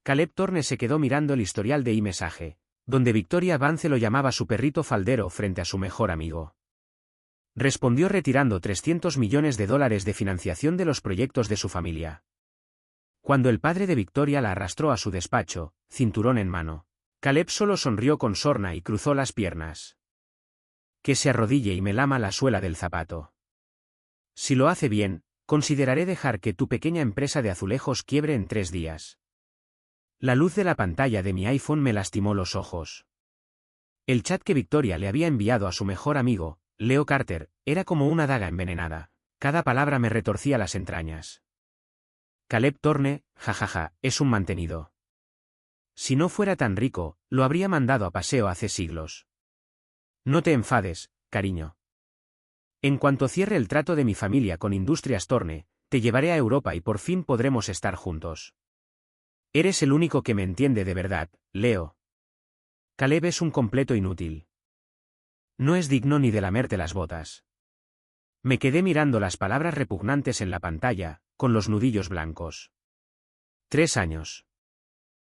Caleb Thorne se quedó mirando el historial de iMessage, donde Victoria Vance lo llamaba su perrito faldero frente a su mejor amigo. Respondió retirando $300 millones de financiación de los proyectos de su familia. Cuando el padre de Victoria la arrastró a su despacho, cinturón en mano, Caleb solo sonrió con sorna y cruzó las piernas. Que se arrodille y me lama la suela del zapato. Si lo hace bien, consideraré dejar que tu pequeña empresa de azulejos quiebre en 3 días. La luz de la pantalla de mi iPhone me lastimó los ojos. El chat que Victoria le había enviado a su mejor amigo, Leo Carter, era como una daga envenenada. Cada palabra me retorcía las entrañas. Caleb Thorne, jajaja, es un mantenido. Si no fuera tan rico, lo habría mandado a paseo hace siglos. No te enfades, cariño. En cuanto cierre el trato de mi familia con Industrias Thorne, te llevaré a Europa y por fin podremos estar juntos. Eres el único que me entiende de verdad, Leo. Caleb es un completo inútil. No es digno ni de lamerte las botas. Me quedé mirando las palabras repugnantes en la pantalla, con los nudillos blancos. 3 años.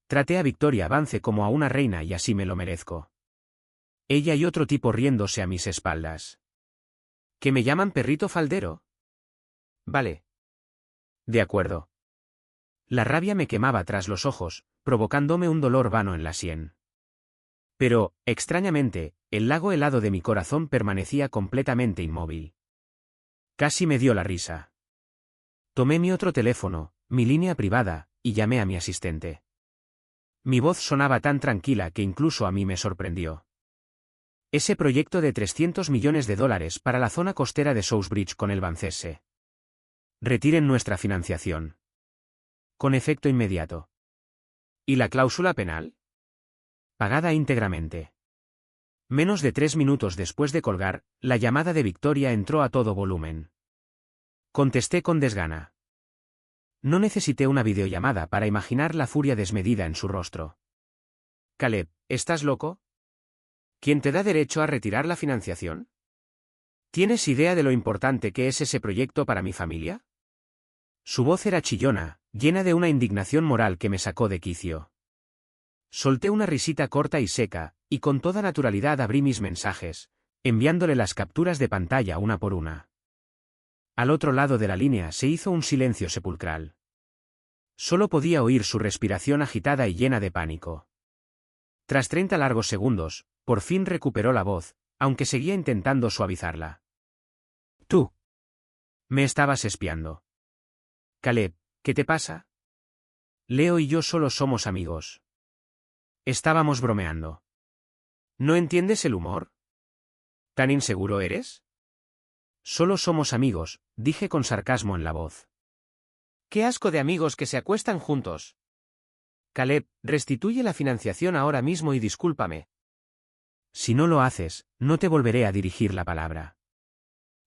Traté a Victoria Vance como a una reina y así me lo merezco. Ella y otro tipo riéndose a mis espaldas. ¿Que me llaman perrito faldero? Vale. De acuerdo. La rabia me quemaba tras los ojos, provocándome un dolor vano en la sien. Pero, extrañamente, el lago helado de mi corazón permanecía completamente inmóvil. Casi me dio la risa. Tomé mi otro teléfono, mi línea privada, y llamé a mi asistente. Mi voz sonaba tan tranquila que incluso a mí me sorprendió. Ese proyecto de $300 millones para la zona costera de Southbridge con el Vancese. Retiren nuestra financiación. Con efecto inmediato. ¿Y la cláusula penal? Pagada íntegramente. Menos de 3 minutos después de colgar, la llamada de Victoria entró a todo volumen. Contesté con desgana. No necesité una videollamada para imaginar la furia desmedida en su rostro. Caleb, ¿estás loco? ¿Quién te da derecho a retirar la financiación? ¿Tienes idea de lo importante que es ese proyecto para mi familia? Su voz era chillona, llena de una indignación moral que me sacó de quicio. Solté una risita corta y seca, y con toda naturalidad abrí mis mensajes, enviándole las capturas de pantalla una por una. Al otro lado de la línea se hizo un silencio sepulcral. Solo podía oír su respiración agitada y llena de pánico. Tras 30 largos segundos, por fin recuperó la voz, aunque seguía intentando suavizarla. Tú. Me estabas espiando. Caleb, ¿qué te pasa? Leo y yo solo somos amigos. Estábamos bromeando. ¿No entiendes el humor? ¿Tan inseguro eres? Solo somos amigos, dije con sarcasmo en la voz. ¡Qué asco de amigos que se acuestan juntos! Caleb, restituye la financiación ahora mismo y discúlpame. Si no lo haces, no te volveré a dirigir la palabra.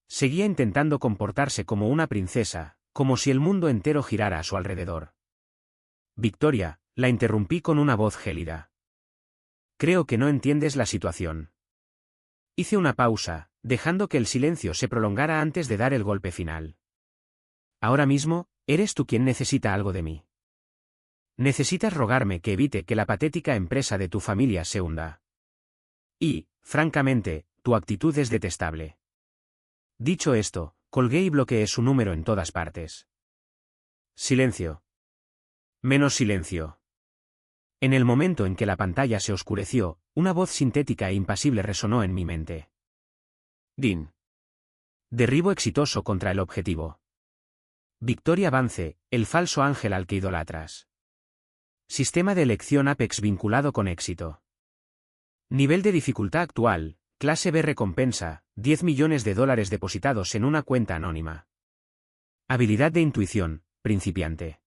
Seguía intentando comportarse como una princesa, como si el mundo entero girara a su alrededor. Victoria, la interrumpí con una voz gélida. Creo que no entiendes la situación. Hice una pausa, dejando que el silencio se prolongara antes de dar el golpe final. Ahora mismo, eres tú quien necesita algo de mí. Necesitas rogarme que evite que la patética empresa de tu familia se hunda. Y, francamente, tu actitud es detestable. Dicho esto, colgué y bloqueé su número en todas partes. Silencio. Menos silencio. En el momento en que la pantalla se oscureció, una voz sintética e impasible resonó en mi mente. Dean. Derribo exitoso contra el objetivo. Victoria Vance, el falso ángel al que idolatras. Sistema de elección Apex vinculado con éxito. Nivel de dificultad actual, clase B recompensa, $10 millones depositados en una cuenta anónima. Habilidad de intuición, principiante.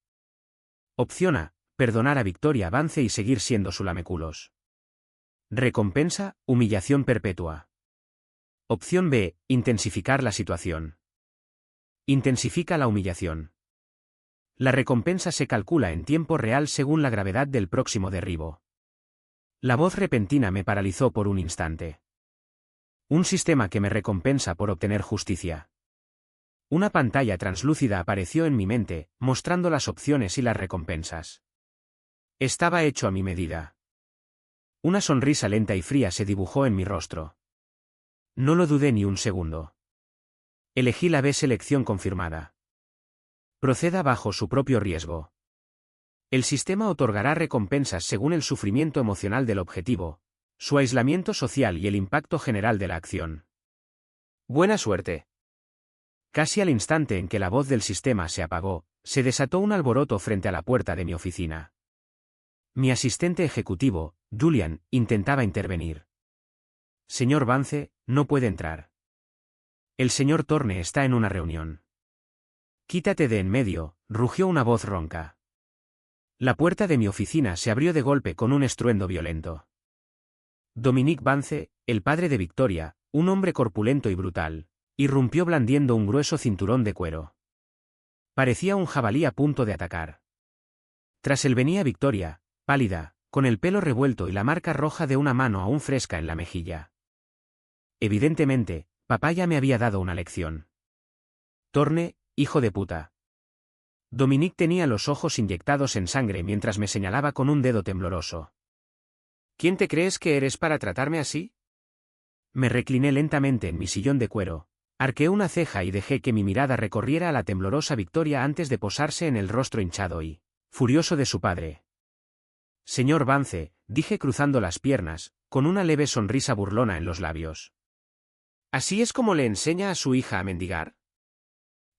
Opción A, perdonar a Victoria Vance y seguir siendo su lameculos. Recompensa, humillación perpetua. Opción B, intensificar la situación. Intensifica la humillación. La recompensa se calcula en tiempo real según la gravedad del próximo derribo. La voz repentina me paralizó por un instante. Un sistema que me recompensa por obtener justicia. Una pantalla translúcida apareció en mi mente, mostrando las opciones y las recompensas. Estaba hecho a mi medida. Una sonrisa lenta y fría se dibujó en mi rostro. No lo dudé ni un segundo. Elegí la B selección confirmada. Proceda bajo su propio riesgo. El sistema otorgará recompensas según el sufrimiento emocional del objetivo, su aislamiento social y el impacto general de la acción. Buena suerte. Casi al instante en que la voz del sistema se apagó, se desató un alboroto frente a la puerta de mi oficina. Mi asistente ejecutivo, Julian, intentaba intervenir. Señor Vance, no puede entrar. El señor Thorne está en una reunión. Quítate de en medio, rugió una voz ronca. La puerta de mi oficina se abrió de golpe con un estruendo violento. Dominic Vance, el padre de Victoria, un hombre corpulento y brutal, irrumpió blandiendo un grueso cinturón de cuero. Parecía un jabalí a punto de atacar. Tras él venía Victoria, pálida, con el pelo revuelto y la marca roja de una mano aún fresca en la mejilla. Evidentemente, papá ya me había dado una lección. Thorne, hijo de puta. Dominic tenía los ojos inyectados en sangre mientras me señalaba con un dedo tembloroso. ¿Quién te crees que eres para tratarme así? Me recliné lentamente en mi sillón de cuero, arqueé una ceja y dejé que mi mirada recorriera a la temblorosa Victoria antes de posarse en el rostro hinchado y furioso de su padre. Señor Vance, dije cruzando las piernas, con una leve sonrisa burlona en los labios. ¿Así es como le enseña a su hija a mendigar?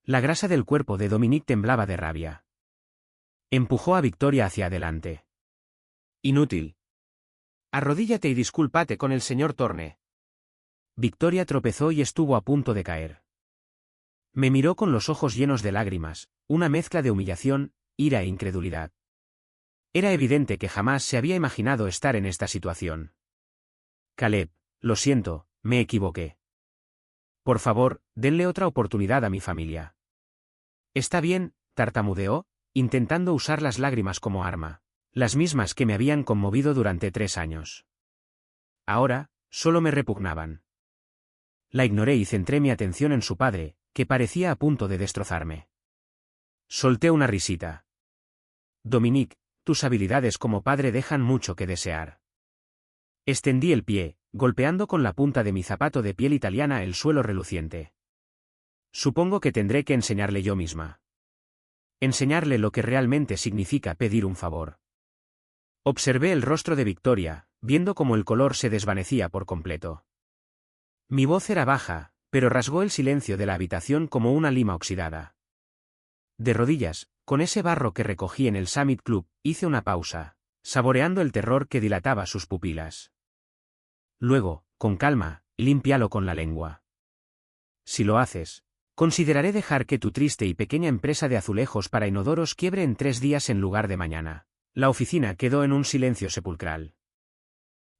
La grasa del cuerpo de Dominic temblaba de rabia. Empujó a Victoria hacia adelante. Inútil. Arrodíllate y discúlpate con el señor Thorne. Victoria tropezó y estuvo a punto de caer. Me miró con los ojos llenos de lágrimas, una mezcla de humillación, ira e incredulidad. Era evidente que jamás se había imaginado estar en esta situación. Caleb, lo siento, me equivoqué. Por favor, denle otra oportunidad a mi familia. Está bien, tartamudeó, intentando usar las lágrimas como arma, las mismas que me habían conmovido durante 3 años. Ahora, solo me repugnaban. La ignoré y centré mi atención en su padre, que parecía a punto de destrozarme. Solté una risita. Dominic, tus habilidades como padre dejan mucho que desear. Extendí el pie, golpeando con la punta de mi zapato de piel italiana el suelo reluciente. Supongo que tendré que enseñarle yo misma. Enseñarle lo que realmente significa pedir un favor. Observé el rostro de Victoria, viendo cómo el color se desvanecía por completo. Mi voz era baja, pero rasgó el silencio de la habitación como una lima oxidada. De rodillas, con ese barro que recogí en el Summit Club, hice una pausa, saboreando el terror que dilataba sus pupilas. Luego, con calma, límpialo con la lengua. Si lo haces, consideraré dejar que tu triste y pequeña empresa de azulejos para inodoros quiebre en 3 días en lugar de mañana. La oficina quedó en un silencio sepulcral.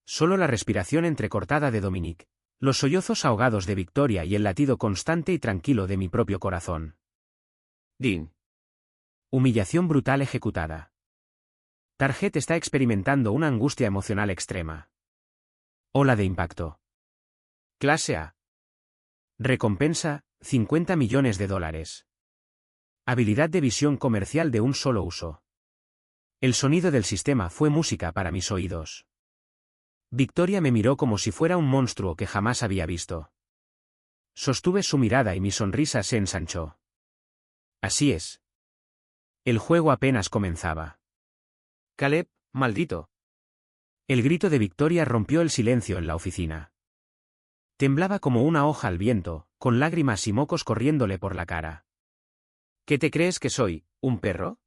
Solo la respiración entrecortada de Dominic, los sollozos ahogados de Victoria y el latido constante y tranquilo de mi propio corazón. Dean. Humillación brutal ejecutada. Target está experimentando una angustia emocional extrema. Ola de impacto. Clase A. Recompensa, $50 millones. Habilidad de visión comercial de un solo uso. El sonido del sistema fue música para mis oídos. Victoria me miró como si fuera un monstruo que jamás había visto. Sostuve su mirada y mi sonrisa se ensanchó. Así es. El juego apenas comenzaba. Caleb, maldito. El grito de Victoria rompió el silencio en la oficina. Temblaba como una hoja al viento, con lágrimas y mocos corriéndole por la cara. ¿Qué te crees que soy, un perro?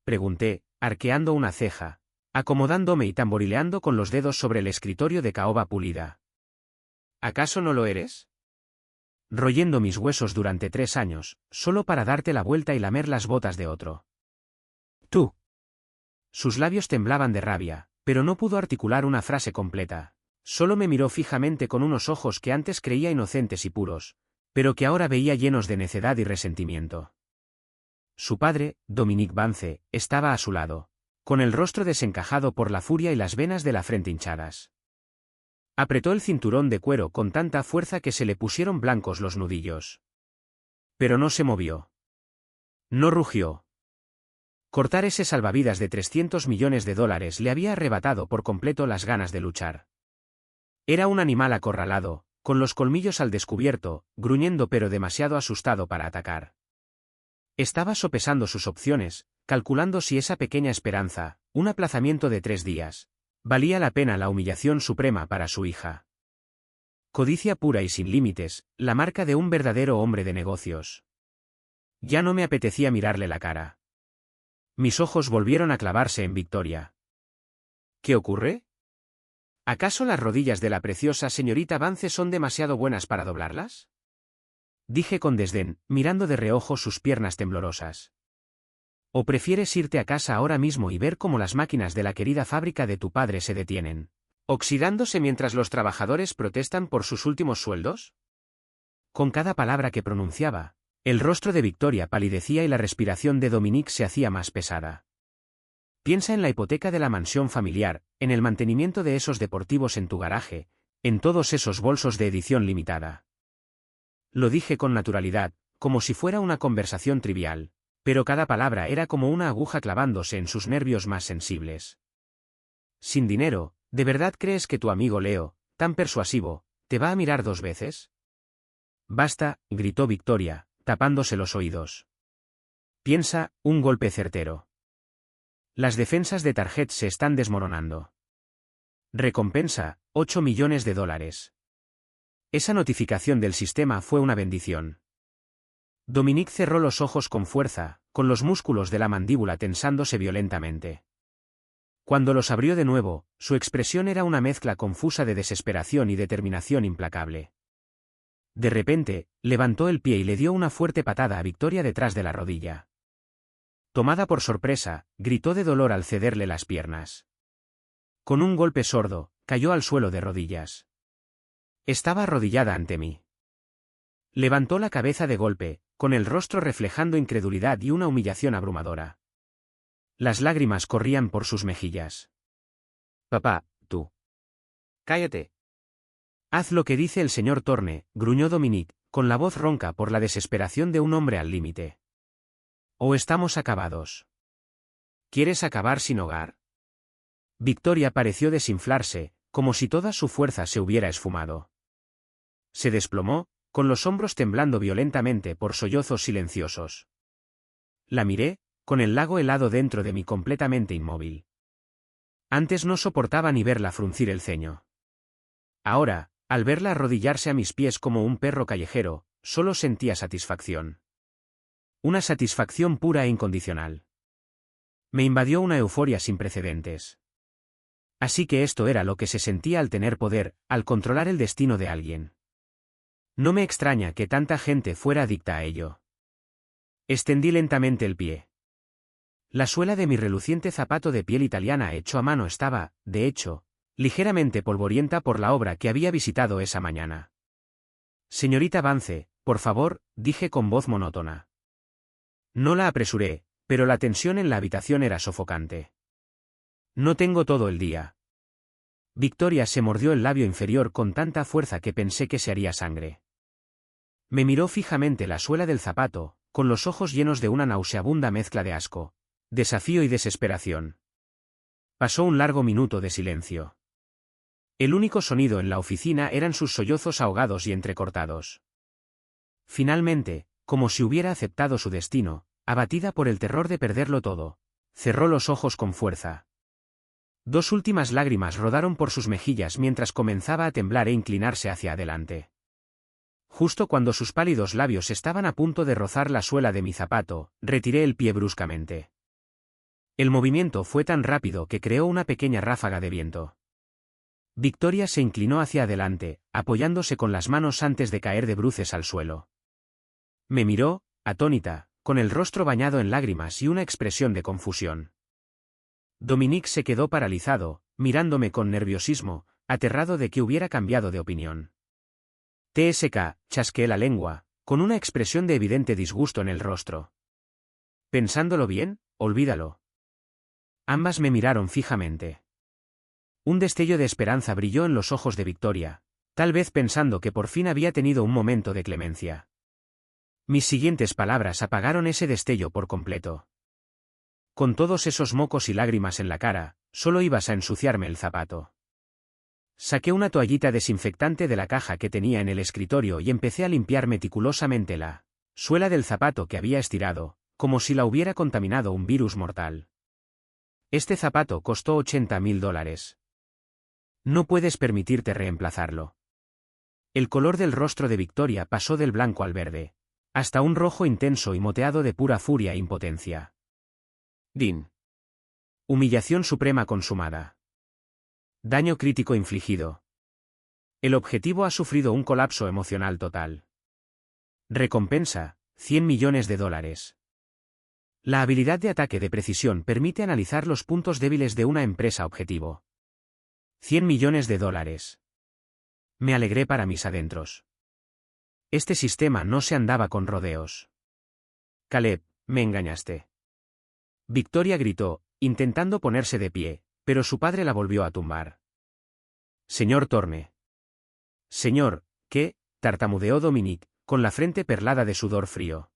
Pregunté, arqueando una ceja, acomodándome y tamborileando con los dedos sobre el escritorio de caoba pulida. ¿Acaso no lo eres? Royendo mis huesos durante 3 años, solo para darte la vuelta y lamer las botas de otro. Tú. Sus labios temblaban de rabia, pero no pudo articular una frase completa. Solo me miró fijamente con unos ojos que antes creía inocentes y puros, pero que ahora veía llenos de necedad y resentimiento. Su padre, Dominic Vance, estaba a su lado, con el rostro desencajado por la furia y las venas de la frente hinchadas. Apretó el cinturón de cuero con tanta fuerza que se le pusieron blancos los nudillos. Pero no se movió. No rugió. Cortar ese salvavidas de 300 millones de dólares le había arrebatado por completo las ganas de luchar. Era un animal acorralado, con los colmillos al descubierto, gruñendo pero demasiado asustado para atacar. Estaba sopesando sus opciones, calculando si esa pequeña esperanza, un aplazamiento de 3 días, valía la pena la humillación suprema para su hija. Codicia pura y sin límites, la marca de un verdadero hombre de negocios. Ya no me apetecía mirarle la cara. Mis ojos volvieron a clavarse en Victoria. ¿Qué ocurre? ¿Acaso las rodillas de la preciosa señorita Vance son demasiado buenas para doblarlas? Dije con desdén, mirando de reojo sus piernas temblorosas. ¿O prefieres irte a casa ahora mismo y ver cómo las máquinas de la querida fábrica de tu padre se detienen, oxidándose mientras los trabajadores protestan por sus últimos sueldos? Con cada palabra que pronunciaba, el rostro de Victoria palidecía y la respiración de Dominique se hacía más pesada. Piensa en la hipoteca de la mansión familiar, en el mantenimiento de esos deportivos en tu garaje, en todos esos bolsos de edición limitada. Lo dije con naturalidad, como si fuera una conversación trivial, pero cada palabra era como una aguja clavándose en sus nervios más sensibles. Sin dinero, ¿de verdad crees que tu amigo Leo, tan persuasivo, te va a mirar 2 veces? Basta, gritó Victoria, tapándose los oídos. Piensa, un golpe certero. Las defensas de Target se están desmoronando. Recompensa, 8 millones de dólares. Esa notificación del sistema fue una bendición. Dominique cerró los ojos con fuerza, con los músculos de la mandíbula tensándose violentamente. Cuando los abrió de nuevo, su expresión era una mezcla confusa de desesperación y determinación implacable. De repente, levantó el pie y le dio una fuerte patada a Victoria detrás de la rodilla. Tomada por sorpresa, gritó de dolor al cederle las piernas. Con un golpe sordo, cayó al suelo de rodillas. Estaba arrodillada ante mí. Levantó la cabeza de golpe, con el rostro reflejando incredulidad y una humillación abrumadora. Las lágrimas corrían por sus mejillas. Papá, tú. Cállate. Haz lo que dice el señor Thorne, gruñó Dominique, con la voz ronca por la desesperación de un hombre al límite. ¿O estamos acabados? ¿Quieres acabar sin hogar? Victoria pareció desinflarse, como si toda su fuerza se hubiera esfumado. Se desplomó, con los hombros temblando violentamente por sollozos silenciosos. La miré, con el lago helado dentro de mí completamente inmóvil. Antes no soportaba ni verla fruncir el ceño. Ahora, al verla arrodillarse a mis pies como un perro callejero, solo sentía satisfacción. Una satisfacción pura e incondicional. Me invadió una euforia sin precedentes. Así que esto era lo que se sentía al tener poder, al controlar el destino de alguien. No me extraña que tanta gente fuera adicta a ello. Extendí lentamente el pie. La suela de mi reluciente zapato de piel italiana hecho a mano estaba, de hecho, ligeramente polvorienta por la obra que había visitado esa mañana. Señorita Vance, por favor, dije con voz monótona. No la apresuré, pero la tensión en la habitación era sofocante. No tengo todo el día. Victoria se mordió el labio inferior con tanta fuerza que pensé que se haría sangre. Me miró fijamente la suela del zapato, con los ojos llenos de una nauseabunda mezcla de asco, desafío y desesperación. Pasó un largo minuto de silencio. El único sonido en la oficina eran sus sollozos ahogados y entrecortados. Finalmente, como si hubiera aceptado su destino, abatida por el terror de perderlo todo, cerró los ojos con fuerza. 2 últimas lágrimas rodaron por sus mejillas mientras comenzaba a temblar e inclinarse hacia adelante. Justo cuando sus pálidos labios estaban a punto de rozar la suela de mi zapato, retiré el pie bruscamente. El movimiento fue tan rápido que creó una pequeña ráfaga de viento. Victoria se inclinó hacia adelante, apoyándose con las manos antes de caer de bruces al suelo. Me miró, atónita, con el rostro bañado en lágrimas y una expresión de confusión. Dominique se quedó paralizado, mirándome con nerviosismo, aterrado de que hubiera cambiado de opinión. TSK, chasqueé la lengua, con una expresión de evidente disgusto en el rostro. Pensándolo bien, olvídalo. Ambas me miraron fijamente. Un destello de esperanza brilló en los ojos de Victoria, tal vez pensando que por fin había tenido un momento de clemencia. Mis siguientes palabras apagaron ese destello por completo. Con todos esos mocos y lágrimas en la cara, solo ibas a ensuciarme el zapato. Saqué una toallita desinfectante de la caja que tenía en el escritorio y empecé a limpiar meticulosamente la suela del zapato que había estirado, como si la hubiera contaminado un virus mortal. Este zapato costó $80.000. No puedes permitirte reemplazarlo. El color del rostro de Victoria pasó del blanco al verde, hasta un rojo intenso y moteado de pura furia e impotencia. Din. Humillación suprema consumada. Daño crítico infligido. El objetivo ha sufrido un colapso emocional total. Recompensa, $100 millones. La habilidad de ataque de precisión permite analizar los puntos débiles de una empresa objetivo. $100 millones. Me alegré para mis adentros. Este sistema no se andaba con rodeos. Caleb, me engañaste. Victoria gritó, intentando ponerse de pie, pero su padre la volvió a tumbar. Señor Thorne. Señor, ¿qué? Tartamudeó Dominic, con la frente perlada de sudor frío.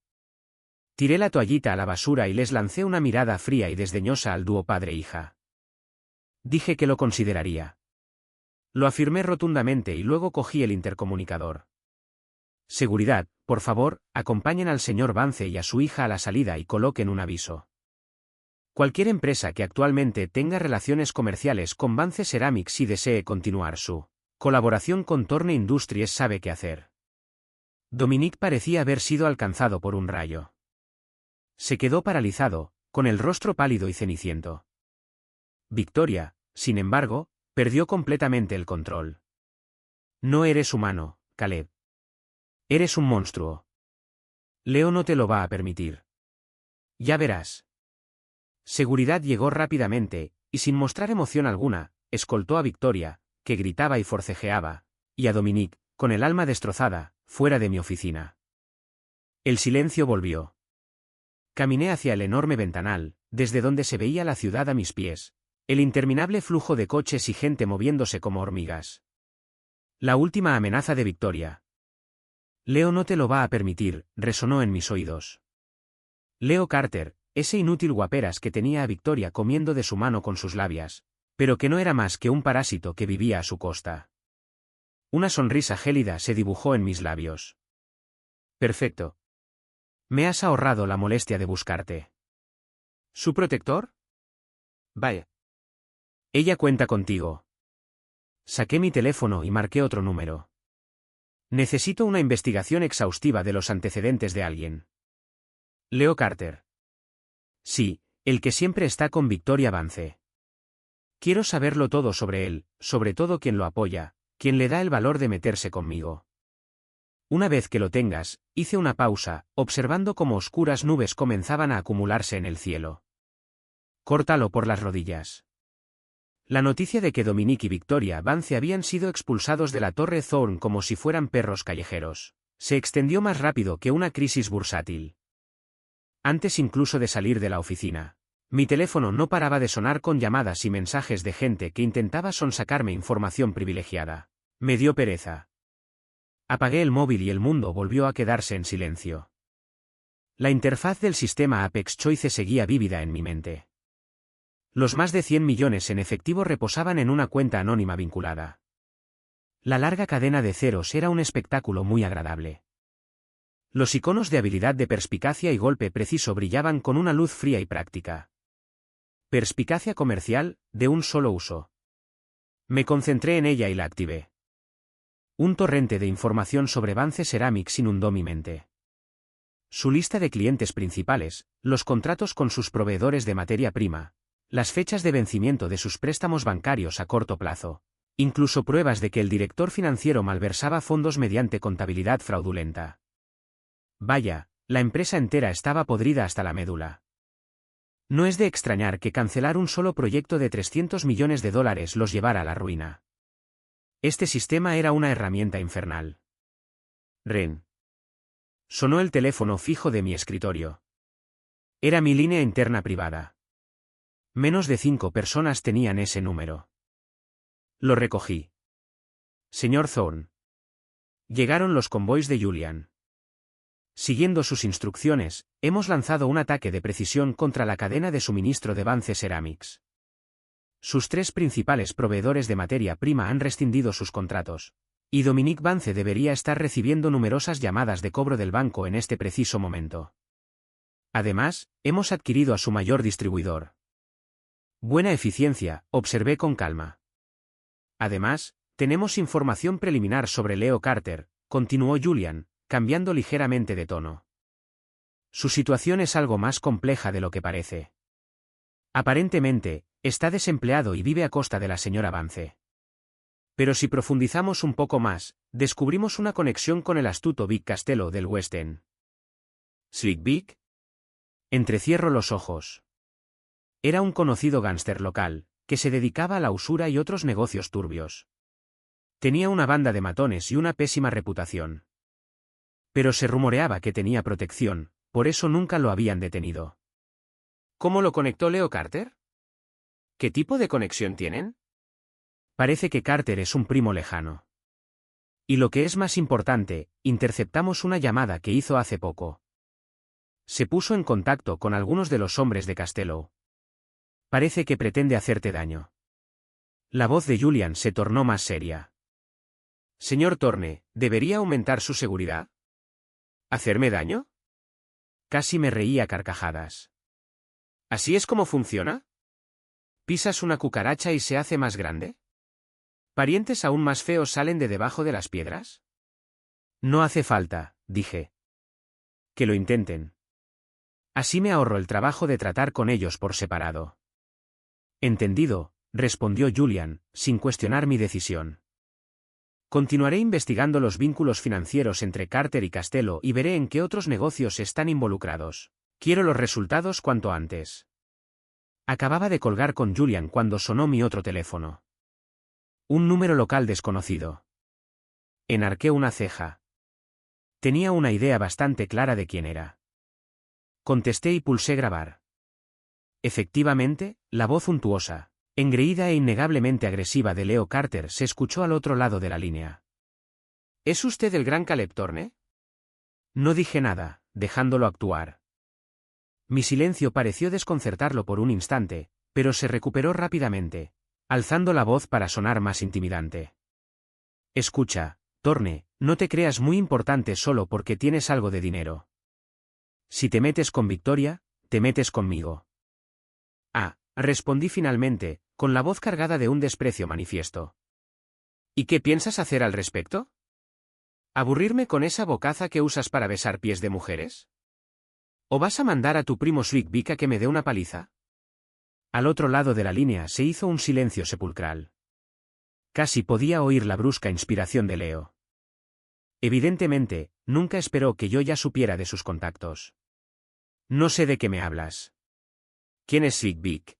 Tiré la toallita a la basura y les lancé una mirada fría y desdeñosa al dúo padre-hija. Dije que lo consideraría. Lo afirmé rotundamente y luego cogí el intercomunicador. Seguridad, por favor, acompañen al señor Vance y a su hija a la salida y coloquen un aviso. Cualquier empresa que actualmente tenga relaciones comerciales con Vance Ceramics y desee continuar su colaboración con Thorne Industries sabe qué hacer. Dominic parecía haber sido alcanzado por un rayo. Se quedó paralizado, con el rostro pálido y ceniciento. Victoria, sin embargo, perdió completamente el control. No eres humano, Caleb. Eres un monstruo. Leo no te lo va a permitir. Ya verás. Seguridad llegó rápidamente, y sin mostrar emoción alguna, escoltó a Victoria, que gritaba y forcejeaba, y a Dominic, con el alma destrozada, fuera de mi oficina. El silencio volvió. Caminé hacia el enorme ventanal, desde donde se veía la ciudad a mis pies, el interminable flujo de coches y gente moviéndose como hormigas. La última amenaza de Victoria. Leo no te lo va a permitir, resonó en mis oídos. Leo Carter, ese inútil guaperas que tenía a Victoria comiendo de su mano con sus labias, pero que no era más que un parásito que vivía a su costa. Una sonrisa gélida se dibujó en mis labios. Perfecto. Me has ahorrado la molestia de buscarte. ¿Su protector? Vaya. Ella cuenta contigo. Saqué mi teléfono y marqué otro número. Necesito una investigación exhaustiva de los antecedentes de alguien. Leo Carter. Sí, el que siempre está con Victoria Vance. Quiero saberlo todo sobre él, sobre todo quién lo apoya, quién le da el valor de meterse conmigo. Una vez que lo tengas, hice una pausa, observando cómo oscuras nubes comenzaban a acumularse en el cielo. Córtalo por las rodillas. La noticia de que Dominic y Victoria Vance habían sido expulsados de la Torre Thorne como si fueran perros callejeros, se extendió más rápido que una crisis bursátil. Antes incluso de salir de la oficina, mi teléfono no paraba de sonar con llamadas y mensajes de gente que intentaba sonsacarme información privilegiada. Me dio pereza. Apagué el móvil y el mundo volvió a quedarse en silencio. La interfaz del sistema Apex Choice seguía vívida en mi mente. Los más de 100 millones en efectivo reposaban en una cuenta anónima vinculada. La larga cadena de ceros era un espectáculo muy agradable. Los iconos de habilidad de perspicacia y golpe preciso brillaban con una luz fría y práctica. Perspicacia comercial, de un solo uso. Me concentré en ella y la activé. Un torrente de información sobre Vance Ceramics inundó mi mente. Su lista de clientes principales, los contratos con sus proveedores de materia prima, las fechas de vencimiento de sus préstamos bancarios a corto plazo, incluso pruebas de que el director financiero malversaba fondos mediante contabilidad fraudulenta. Vaya, la empresa entera estaba podrida hasta la médula. No es de extrañar que cancelar un solo proyecto de $300 millones los llevara a la ruina. Este sistema era una herramienta infernal. Ren. Sonó el teléfono fijo de mi escritorio. Era mi línea interna privada. Menos de 5 personas tenían ese número. Lo recogí. Señor Thorne. Llegaron los convoys de Julian. Siguiendo sus instrucciones, hemos lanzado un ataque de precisión contra la cadena de suministro de Vance Ceramics. Sus 3 principales proveedores de materia prima han rescindido sus contratos, y Dominique Vance debería estar recibiendo numerosas llamadas de cobro del banco en este preciso momento. Además, hemos adquirido a su mayor distribuidor. Buena eficiencia, observé con calma. Además, tenemos información preliminar sobre Leo Carter, continuó Julian, cambiando ligeramente de tono. Su situación es algo más compleja de lo que parece. Aparentemente, está desempleado y vive a costa de la señora Vance. Pero si profundizamos un poco más, descubrimos una conexión con el astuto Vic Castello del West End. ¿Slick Vic? Entrecierro los ojos. Era un conocido gángster local, que se dedicaba a la usura y otros negocios turbios. Tenía una banda de matones y una pésima reputación. Pero se rumoreaba que tenía protección, por eso nunca lo habían detenido. ¿Cómo lo conectó Leo Carter? ¿Qué tipo de conexión tienen? Parece que Carter es un primo lejano. Y lo que es más importante, interceptamos una llamada que hizo hace poco. Se puso en contacto con algunos de los hombres de Castello. Parece que pretende hacerte daño. La voz de Julian se tornó más seria. Señor Thorne, ¿debería aumentar su seguridad? ¿Hacerme daño? Casi me reí a carcajadas. ¿Así es como funciona? ¿Pisas una cucaracha y se hace más grande? ¿Parientes aún más feos salen de debajo de las piedras? No hace falta, dije. Que lo intenten. Así me ahorro el trabajo de tratar con ellos por separado. Entendido, respondió Julian, sin cuestionar mi decisión. Continuaré investigando los vínculos financieros entre Carter y Castello y veré en qué otros negocios están involucrados. Quiero los resultados cuanto antes. Acababa de colgar con Julian cuando sonó mi otro teléfono. Un número local desconocido. Enarqué una ceja. Tenía una idea bastante clara de quién era. Contesté y pulsé grabar. Efectivamente, la voz untuosa, engreída e innegablemente agresiva de Leo Carter se escuchó al otro lado de la línea. ¿Es usted el gran Caleb Thorne? No dije nada, dejándolo actuar. Mi silencio pareció desconcertarlo por un instante, pero se recuperó rápidamente, alzando la voz para sonar más intimidante. Escucha, Thorne, no te creas muy importante solo porque tienes algo de dinero. Si te metes con Victoria, te metes conmigo. Ah, respondí finalmente, con la voz cargada de un desprecio manifiesto. ¿Y qué piensas hacer al respecto? ¿Aburrirme con esa bocaza que usas para besar pies de mujeres? ¿O vas a mandar a tu primo Slick Vic a que me dé una paliza? Al otro lado de la línea se hizo un silencio sepulcral. Casi podía oír la brusca inspiración de Leo. Evidentemente, nunca esperó que yo ya supiera de sus contactos. No sé de qué me hablas. ¿Quién es Slick Vic?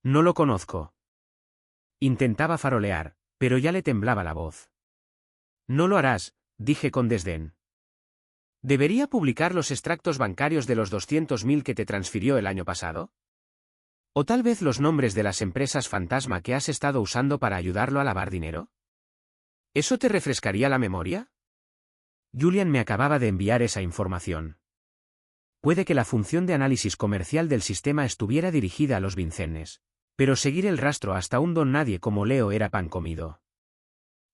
No lo conozco. Intentaba farolear, pero ya le temblaba la voz. No lo harás, dije con desdén. ¿Debería publicar los extractos bancarios de los 200.000 que te transfirió el año pasado? ¿O tal vez los nombres de las empresas fantasma que has estado usando para ayudarlo a lavar dinero? ¿Eso te refrescaría la memoria? Julian me acababa de enviar esa información. Puede que la función de análisis comercial del sistema estuviera dirigida a los Vincennes, pero seguir el rastro hasta un don nadie como Leo era pan comido.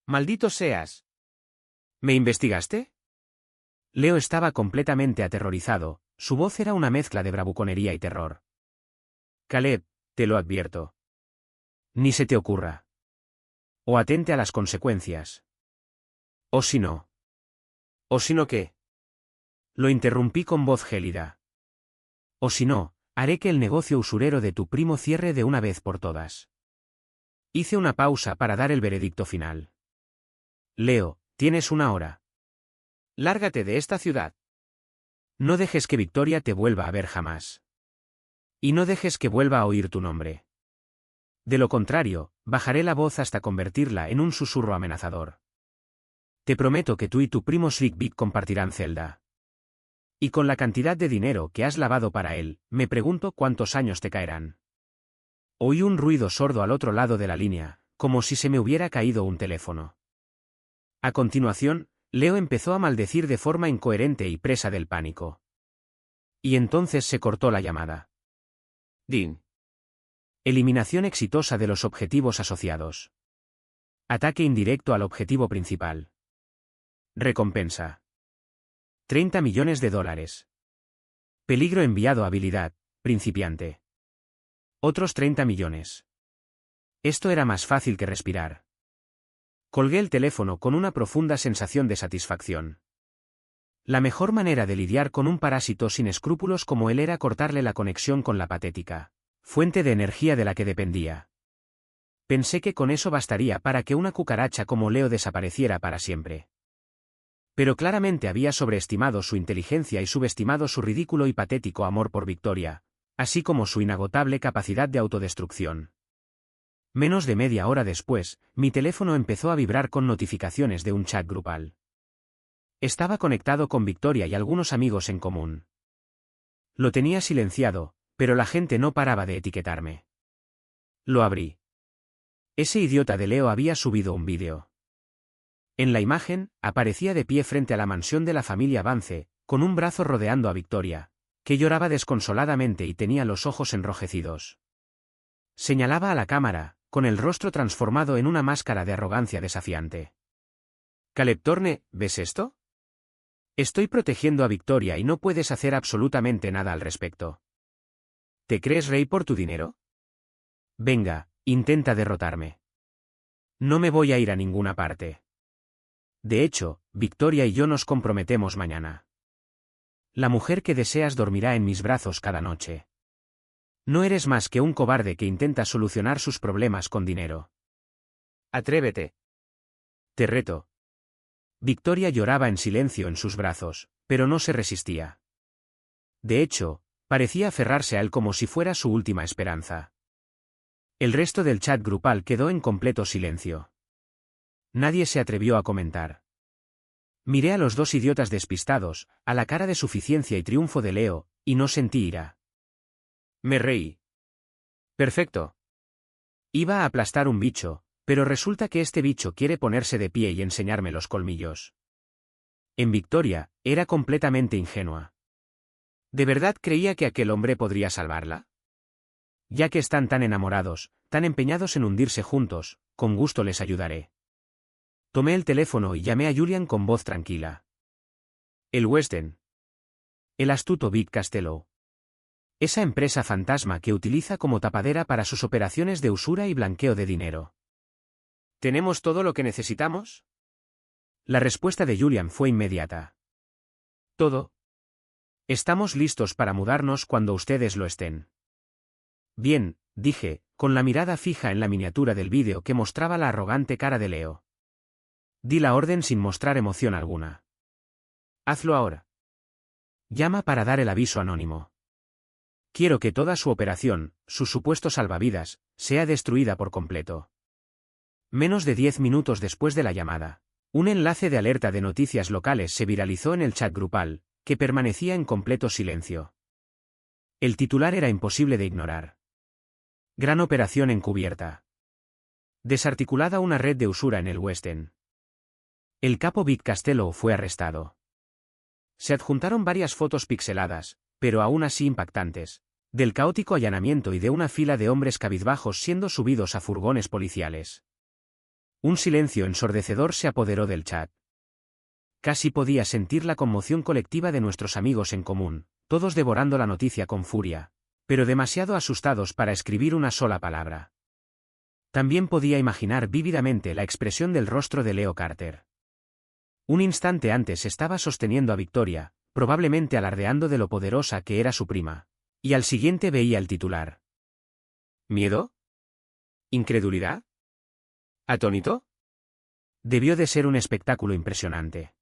¡Maldito seas! ¿Me investigaste? Leo estaba completamente aterrorizado, su voz era una mezcla de bravuconería y terror. Caleb, te lo advierto. Ni se te ocurra. O atente a las consecuencias. O si no. ¿O si no qué? Lo interrumpí con voz gélida. O si no, haré que el negocio usurero de tu primo cierre de una vez por todas. Hice una pausa para dar el veredicto final. Leo, tienes una hora. Lárgate de esta ciudad. No dejes que Victoria te vuelva a ver jamás. Y no dejes que vuelva a oír tu nombre. De lo contrario, bajaré la voz hasta convertirla en un susurro amenazador. Te prometo que tú y tu primo Slick Vic compartirán celda. Y con la cantidad de dinero que has lavado para él, me pregunto cuántos años te caerán. Oí un ruido sordo al otro lado de la línea, como si se me hubiera caído un teléfono. A continuación, Leo empezó a maldecir de forma incoherente y presa del pánico. Y entonces se cortó la llamada. Din. Eliminación exitosa de los objetivos asociados. Ataque indirecto al objetivo principal. Recompensa. 30 millones de dólares. Peligro enviado habilidad, principiante. Otros 30 millones. Esto era más fácil que respirar. Colgué el teléfono con una profunda sensación de satisfacción. La mejor manera de lidiar con un parásito sin escrúpulos como él era cortarle la conexión con la patética fuente de energía de la que dependía. Pensé que con eso bastaría para que una cucaracha como Leo desapareciera para siempre. Pero claramente había sobreestimado su inteligencia y subestimado su ridículo y patético amor por Victoria, así como su inagotable capacidad de autodestrucción. Menos de media hora después, mi teléfono empezó a vibrar con notificaciones de un chat grupal. Estaba conectado con Victoria y algunos amigos en común. Lo tenía silenciado, pero la gente no paraba de etiquetarme. Lo abrí. Ese idiota de Leo había subido un vídeo. En la imagen, aparecía de pie frente a la mansión de la familia Vance, con un brazo rodeando a Victoria, que lloraba desconsoladamente y tenía los ojos enrojecidos. Señalaba a la cámara, con el rostro transformado en una máscara de arrogancia desafiante. Caleb Thorne, ¿ves esto? Estoy protegiendo a Victoria y no puedes hacer absolutamente nada al respecto. ¿Te crees rey por tu dinero? Venga, intenta derrotarme. No me voy a ir a ninguna parte. De hecho, Victoria y yo nos comprometemos mañana. La mujer que deseas dormirá en mis brazos cada noche. No eres más que un cobarde que intenta solucionar sus problemas con dinero. Atrévete. Te reto. Victoria lloraba en silencio en sus brazos, pero no se resistía. De hecho, parecía aferrarse a él como si fuera su última esperanza. El resto del chat grupal quedó en completo silencio. Nadie se atrevió a comentar. Miré a los dos idiotas despistados, a la cara de suficiencia y triunfo de Leo, y no sentí ira. Me reí. Perfecto. Iba a aplastar un bicho, pero resulta que este bicho quiere ponerse de pie y enseñarme los colmillos. En Victoria, era completamente ingenua. ¿De verdad creía que aquel hombre podría salvarla? Ya que están tan enamorados, tan empeñados en hundirse juntos, con gusto les ayudaré. Tomé el teléfono y llamé a Julian con voz tranquila. El West End. El astuto Vic Castello. Esa empresa fantasma que utiliza como tapadera para sus operaciones de usura y blanqueo de dinero. ¿Tenemos todo lo que necesitamos? La respuesta de Julian fue inmediata. Todo. Estamos listos para mudarnos cuando ustedes lo estén. Bien, dije, con la mirada fija en la miniatura del vídeo que mostraba la arrogante cara de Leo. Di la orden sin mostrar emoción alguna. Hazlo ahora. Llama para dar el aviso anónimo. Quiero que toda su operación, su supuesto salvavidas, sea destruida por completo. Menos de 10 minutos después de la llamada, un enlace de alerta de noticias locales se viralizó en el chat grupal, que permanecía en completo silencio. El titular era imposible de ignorar. Gran operación encubierta. Desarticulada una red de usura en el West End. El capo Vic Castello fue arrestado. Se adjuntaron varias fotos pixeladas, pero aún así impactantes, del caótico allanamiento y de una fila de hombres cabizbajos siendo subidos a furgones policiales. Un silencio ensordecedor se apoderó del chat. Casi podía sentir la conmoción colectiva de nuestros amigos en común, todos devorando la noticia con furia, pero demasiado asustados para escribir una sola palabra. También podía imaginar vívidamente la expresión del rostro de Leo Carter. Un instante antes estaba sosteniendo a Victoria, probablemente alardeando de lo poderosa que era su prima, y al siguiente veía el titular. ¿Miedo? ¿Incredulidad? ¿Atónito? Debió de ser un espectáculo impresionante.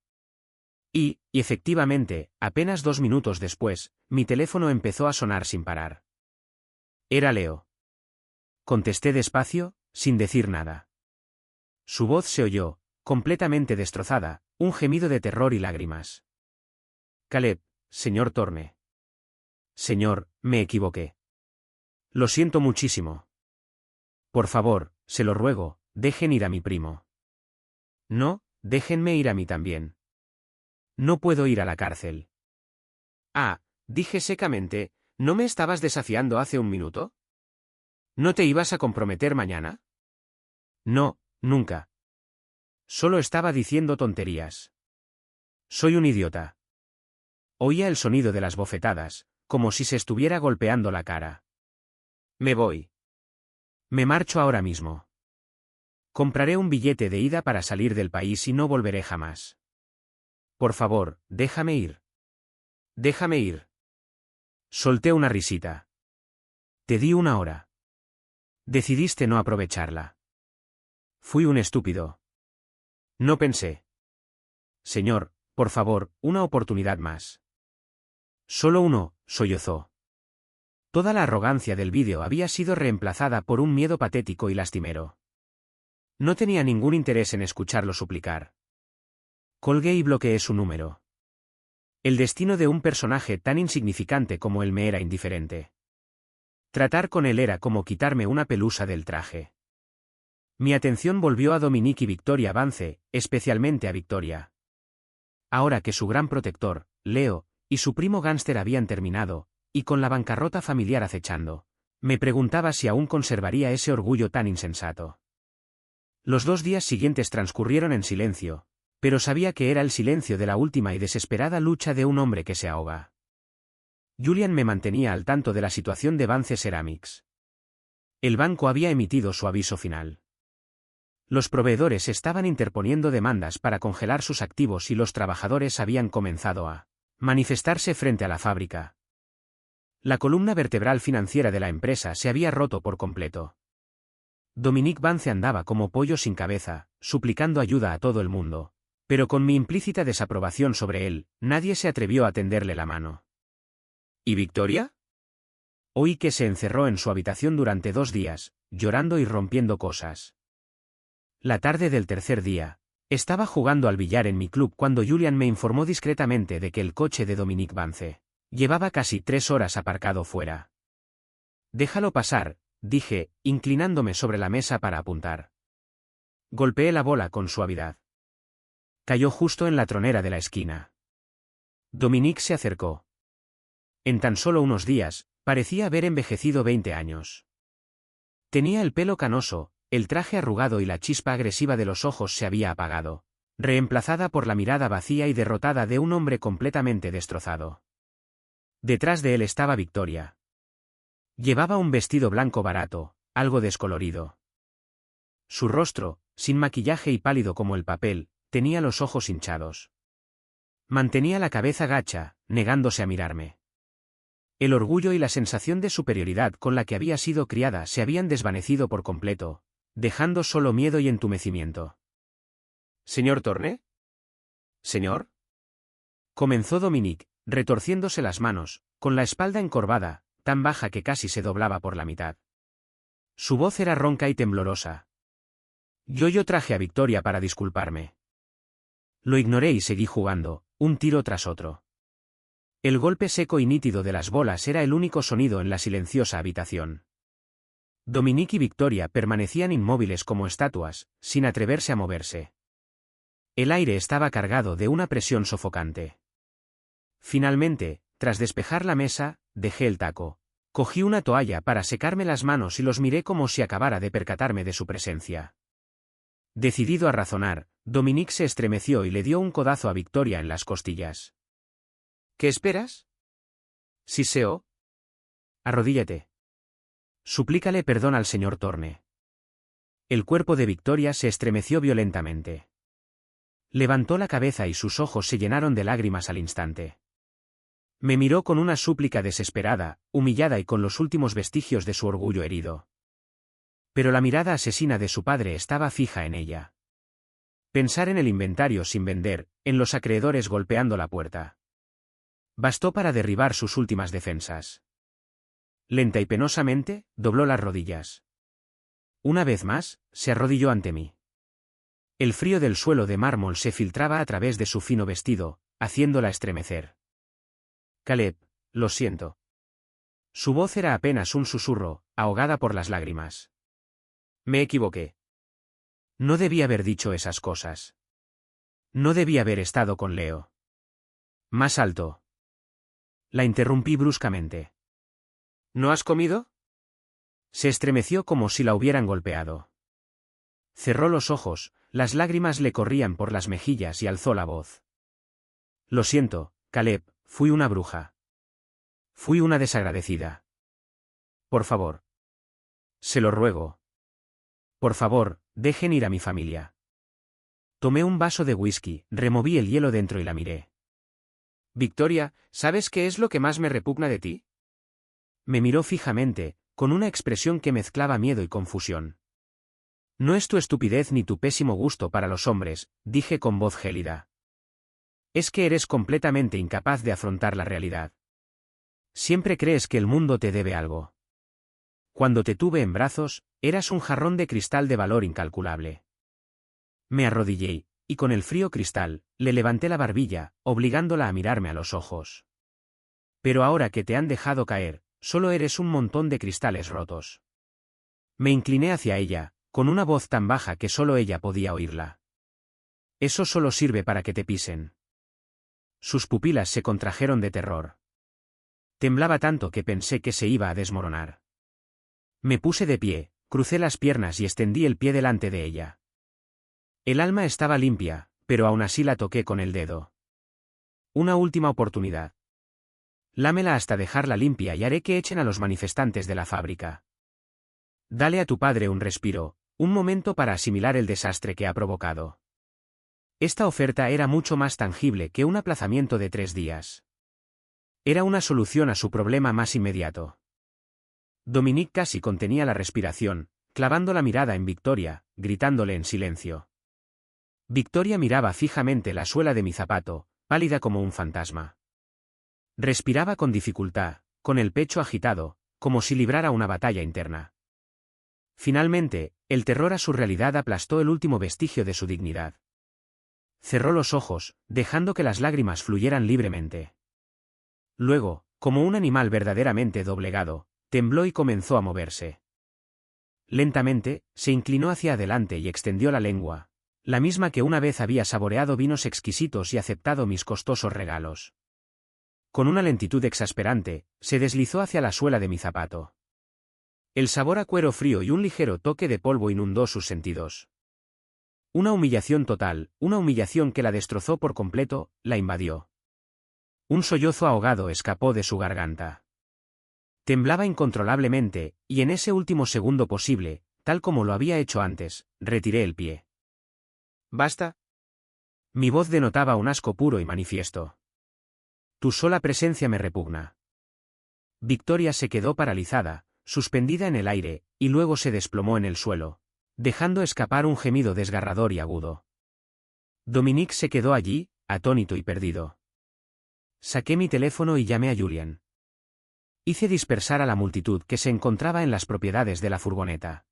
Y efectivamente, apenas 2 minutos después, mi teléfono empezó a sonar sin parar. Era Leo. Contesté despacio, sin decir nada. Su voz se oyó, completamente destrozada, un gemido de terror y lágrimas. Caleb, señor Thorne. Señor, me equivoqué. Lo siento muchísimo. Por favor, se lo ruego, dejen ir a mi primo. No, déjenme ir a mí también, No puedo ir a la cárcel. Ah, dije secamente, ¿no me estabas desafiando hace un minuto? ¿No te ibas a comprometer mañana? No, nunca. Solo estaba diciendo tonterías. Soy un idiota. Oía el sonido de las bofetadas, como si se estuviera golpeando la cara. Me voy. Me marcho ahora mismo. Compraré un billete de ida para salir del país y no volveré jamás. Por favor, déjame ir. Déjame ir. Solté una risita. Te di una hora. Decidiste no aprovecharla. Fui un estúpido. No pensé. Señor, por favor, una oportunidad más. Solo uno, sollozó. Toda la arrogancia del vídeo había sido reemplazada por un miedo patético y lastimero. No tenía ningún interés en escucharlo suplicar. Colgué y bloqueé su número. El destino de un personaje tan insignificante como él me era indiferente. Tratar con él era como quitarme una pelusa del traje. Mi atención volvió a Dominique y Victoria Vance, especialmente a Victoria. Ahora que su gran protector, Leo, y su primo gánster habían terminado, y con la bancarrota familiar acechando, me preguntaba si aún conservaría ese orgullo tan insensato. Los 2 días siguientes transcurrieron en silencio, pero sabía que era el silencio de la última y desesperada lucha de un hombre que se ahoga. Julian me mantenía al tanto de la situación de Vance Ceramics. El banco había emitido su aviso final. Los proveedores estaban interponiendo demandas para congelar sus activos y los trabajadores habían comenzado a manifestarse frente a la fábrica. La columna vertebral financiera de la empresa se había roto por completo. Dominique Vance andaba como pollo sin cabeza, suplicando ayuda a todo el mundo, pero con mi implícita desaprobación sobre él, nadie se atrevió a tenderle la mano. ¿Y Victoria? Oí que se encerró en su habitación durante 2 días, llorando y rompiendo cosas. La tarde del tercer día, estaba jugando al billar en mi club cuando Julian me informó discretamente de que el coche de Dominique Vance llevaba casi 3 horas aparcado fuera. Déjalo pasar, dije, inclinándome sobre la mesa para apuntar. Golpeé la bola con suavidad. Cayó justo en la tronera de la esquina. Dominique se acercó. En tan solo unos días, parecía haber envejecido 20 años. Tenía el pelo canoso, el traje arrugado y la chispa agresiva de los ojos se había apagado, reemplazada por la mirada vacía y derrotada de un hombre completamente destrozado. Detrás de él estaba Victoria. Llevaba un vestido blanco barato, algo descolorido. Su rostro, sin maquillaje y pálido como el papel, tenía los ojos hinchados. Mantenía la cabeza gacha, negándose a mirarme. El orgullo y la sensación de superioridad con la que había sido criada se habían desvanecido por completo, dejando solo miedo y entumecimiento. ¿Señor Thorne? ¿Señor? Comenzó Dominique, retorciéndose las manos, con la espalda encorvada, tan baja que casi se doblaba por la mitad. Su voz era ronca y temblorosa. Yo traje a Victoria para disculparme. Lo ignoré y seguí jugando, un tiro tras otro. El golpe seco y nítido de las bolas era el único sonido en la silenciosa habitación. Dominique y Victoria permanecían inmóviles como estatuas, sin atreverse a moverse. El aire estaba cargado de una presión sofocante. Finalmente, tras despejar la mesa, dejé el taco. Cogí una toalla para secarme las manos y los miré como si acabara de percatarme de su presencia. Decidido a razonar, Dominique se estremeció y le dio un codazo a Victoria en las costillas. ¿Qué esperas? Siseo. Arrodíllate. Suplícale perdón al señor Thorne. El cuerpo de Victoria se estremeció violentamente. Levantó la cabeza y sus ojos se llenaron de lágrimas al instante. Me miró con una súplica desesperada, humillada y con los últimos vestigios de su orgullo herido. Pero la mirada asesina de su padre estaba fija en ella. Pensar en el inventario sin vender, en los acreedores golpeando la puerta. Bastó para derribar sus últimas defensas. Lenta y penosamente, dobló las rodillas. Una vez más, se arrodilló ante mí. El frío del suelo de mármol se filtraba a través de su fino vestido, haciéndola estremecer. Caleb, lo siento. Su voz era apenas un susurro, ahogada por las lágrimas. Me equivoqué. No debí haber dicho esas cosas. No debí haber estado con Leo. Más alto. La interrumpí bruscamente. ¿No has comido? Se estremeció como si la hubieran golpeado. Cerró los ojos, las lágrimas le corrían por las mejillas y alzó la voz. Lo siento, Caleb, fui una bruja. Fui una desagradecida. Por favor. Se lo ruego. Por favor, dejen ir a mi familia. Tomé un vaso de whisky, removí el hielo dentro y la miré. Victoria, ¿sabes qué es lo que más me repugna de ti? Me miró fijamente, con una expresión que mezclaba miedo y confusión. No es tu estupidez ni tu pésimo gusto para los hombres, dije con voz gélida. Es que eres completamente incapaz de afrontar la realidad. Siempre crees que el mundo te debe algo. Cuando te tuve en brazos, eras un jarrón de cristal de valor incalculable. Me arrodillé, y con el frío cristal, le levanté la barbilla, obligándola a mirarme a los ojos. Pero ahora que te han dejado caer, solo eres un montón de cristales rotos. Me incliné hacia ella, con una voz tan baja que solo ella podía oírla. Eso solo sirve para que te pisen. Sus pupilas se contrajeron de terror. Temblaba tanto que pensé que se iba a desmoronar. Me puse de pie, crucé las piernas y extendí el pie delante de ella. El alma estaba limpia, pero aún así la toqué con el dedo. Una última oportunidad. Lámela hasta dejarla limpia y haré que echen a los manifestantes de la fábrica. Dale a tu padre un respiro, un momento para asimilar el desastre que ha provocado. Esta oferta era mucho más tangible que un aplazamiento de 3 días. Era una solución a su problema más inmediato. Dominique casi contenía la respiración, clavando la mirada en Victoria, gritándole en silencio. Victoria miraba fijamente la suela de mi zapato, pálida como un fantasma. Respiraba con dificultad, con el pecho agitado, como si librara una batalla interna. Finalmente, el terror a su realidad aplastó el último vestigio de su dignidad. Cerró los ojos, dejando que las lágrimas fluyeran libremente. Luego, como un animal verdaderamente doblegado, tembló y comenzó a moverse. Lentamente, se inclinó hacia adelante y extendió la lengua, la misma que una vez había saboreado vinos exquisitos y aceptado mis costosos regalos. Con una lentitud exasperante, se deslizó hacia la suela de mi zapato. El sabor a cuero frío y un ligero toque de polvo inundó sus sentidos. Una humillación total, una humillación que la destrozó por completo, la invadió. Un sollozo ahogado escapó de su garganta. Temblaba incontrolablemente, y en ese último segundo posible, tal como lo había hecho antes, retiré el pie. ¿Basta? Mi voz denotaba un asco puro y manifiesto. Tu sola presencia me repugna. Victoria se quedó paralizada, suspendida en el aire, y luego se desplomó en el suelo, dejando escapar un gemido desgarrador y agudo. Dominique se quedó allí, atónito y perdido. Saqué mi teléfono y llamé a Julian. Hice dispersar a la multitud que se encontraba en las propiedades de la furgoneta.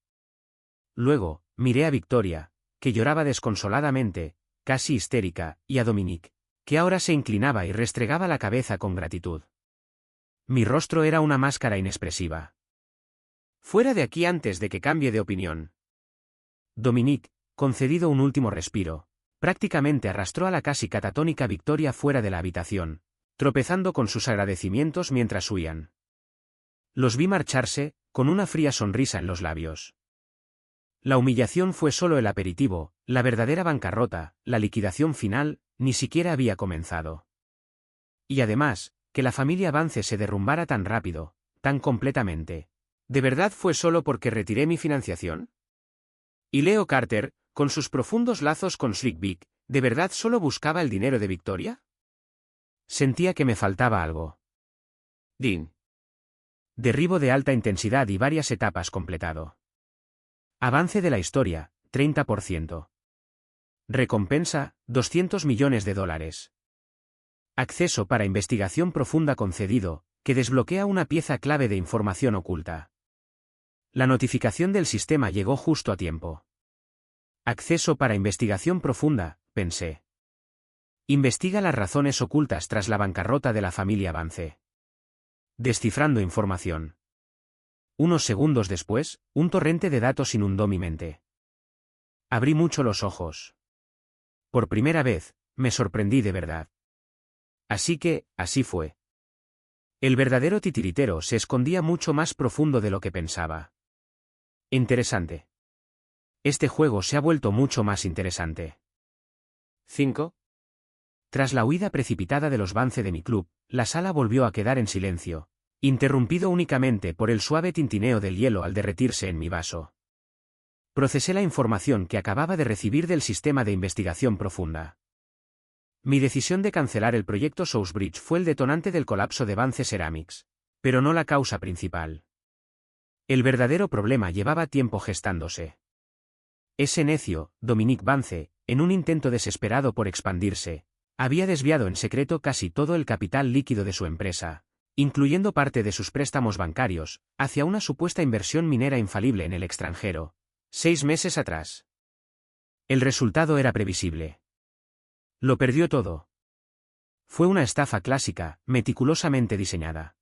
Luego, miré a Victoria, que lloraba desconsoladamente, casi histérica, y a Dominique, que ahora se inclinaba y restregaba la cabeza con gratitud. Mi rostro era una máscara inexpresiva. Fuera de aquí antes de que cambie de opinión. Dominique, concedido un último respiro, prácticamente arrastró a la casi catatónica Victoria fuera de la habitación, tropezando con sus agradecimientos mientras huían. Los vi marcharse, con una fría sonrisa en los labios. La humillación fue solo el aperitivo, la verdadera bancarrota, la liquidación final, ni siquiera había comenzado. Y además, que la familia Vance se derrumbara tan rápido, tan completamente. ¿De verdad fue solo porque retiré mi financiación? ¿Y Leo Carter, con sus profundos lazos con Slick Vic, de verdad solo buscaba el dinero de Victoria? Sentía que me faltaba algo. Dean. Derribo de alta intensidad y varias etapas completado. Avance de la historia, 30%. Recompensa, $200 millones. Acceso para investigación profunda concedido, que desbloquea una pieza clave de información oculta. La notificación del sistema llegó justo a tiempo. Acceso para investigación profunda, pensé. Investiga las razones ocultas tras la bancarrota de la familia Vance. Descifrando información. Unos segundos después, un torrente de datos inundó mi mente. Abrí mucho los ojos. Por primera vez, me sorprendí de verdad. Así que, así fue. El verdadero titiritero se escondía mucho más profundo de lo que pensaba. Interesante. Este juego se ha vuelto mucho más interesante. 5. Tras la huida precipitada de los Vance de mi club, la sala volvió a quedar en silencio, interrumpido únicamente por el suave tintineo del hielo al derretirse en mi vaso. Procesé la información que acababa de recibir del sistema de investigación profunda. Mi decisión de cancelar el proyecto Sourcebridge fue el detonante del colapso de Vance Ceramics, pero no la causa principal. El verdadero problema llevaba tiempo gestándose. Ese necio, Dominique Vance, en un intento desesperado por expandirse, había desviado en secreto casi todo el capital líquido de su empresa, incluyendo parte de sus préstamos bancarios, hacia una supuesta inversión minera infalible en el extranjero, 6 meses atrás. El resultado era previsible. Lo perdió todo. Fue una estafa clásica, meticulosamente diseñada.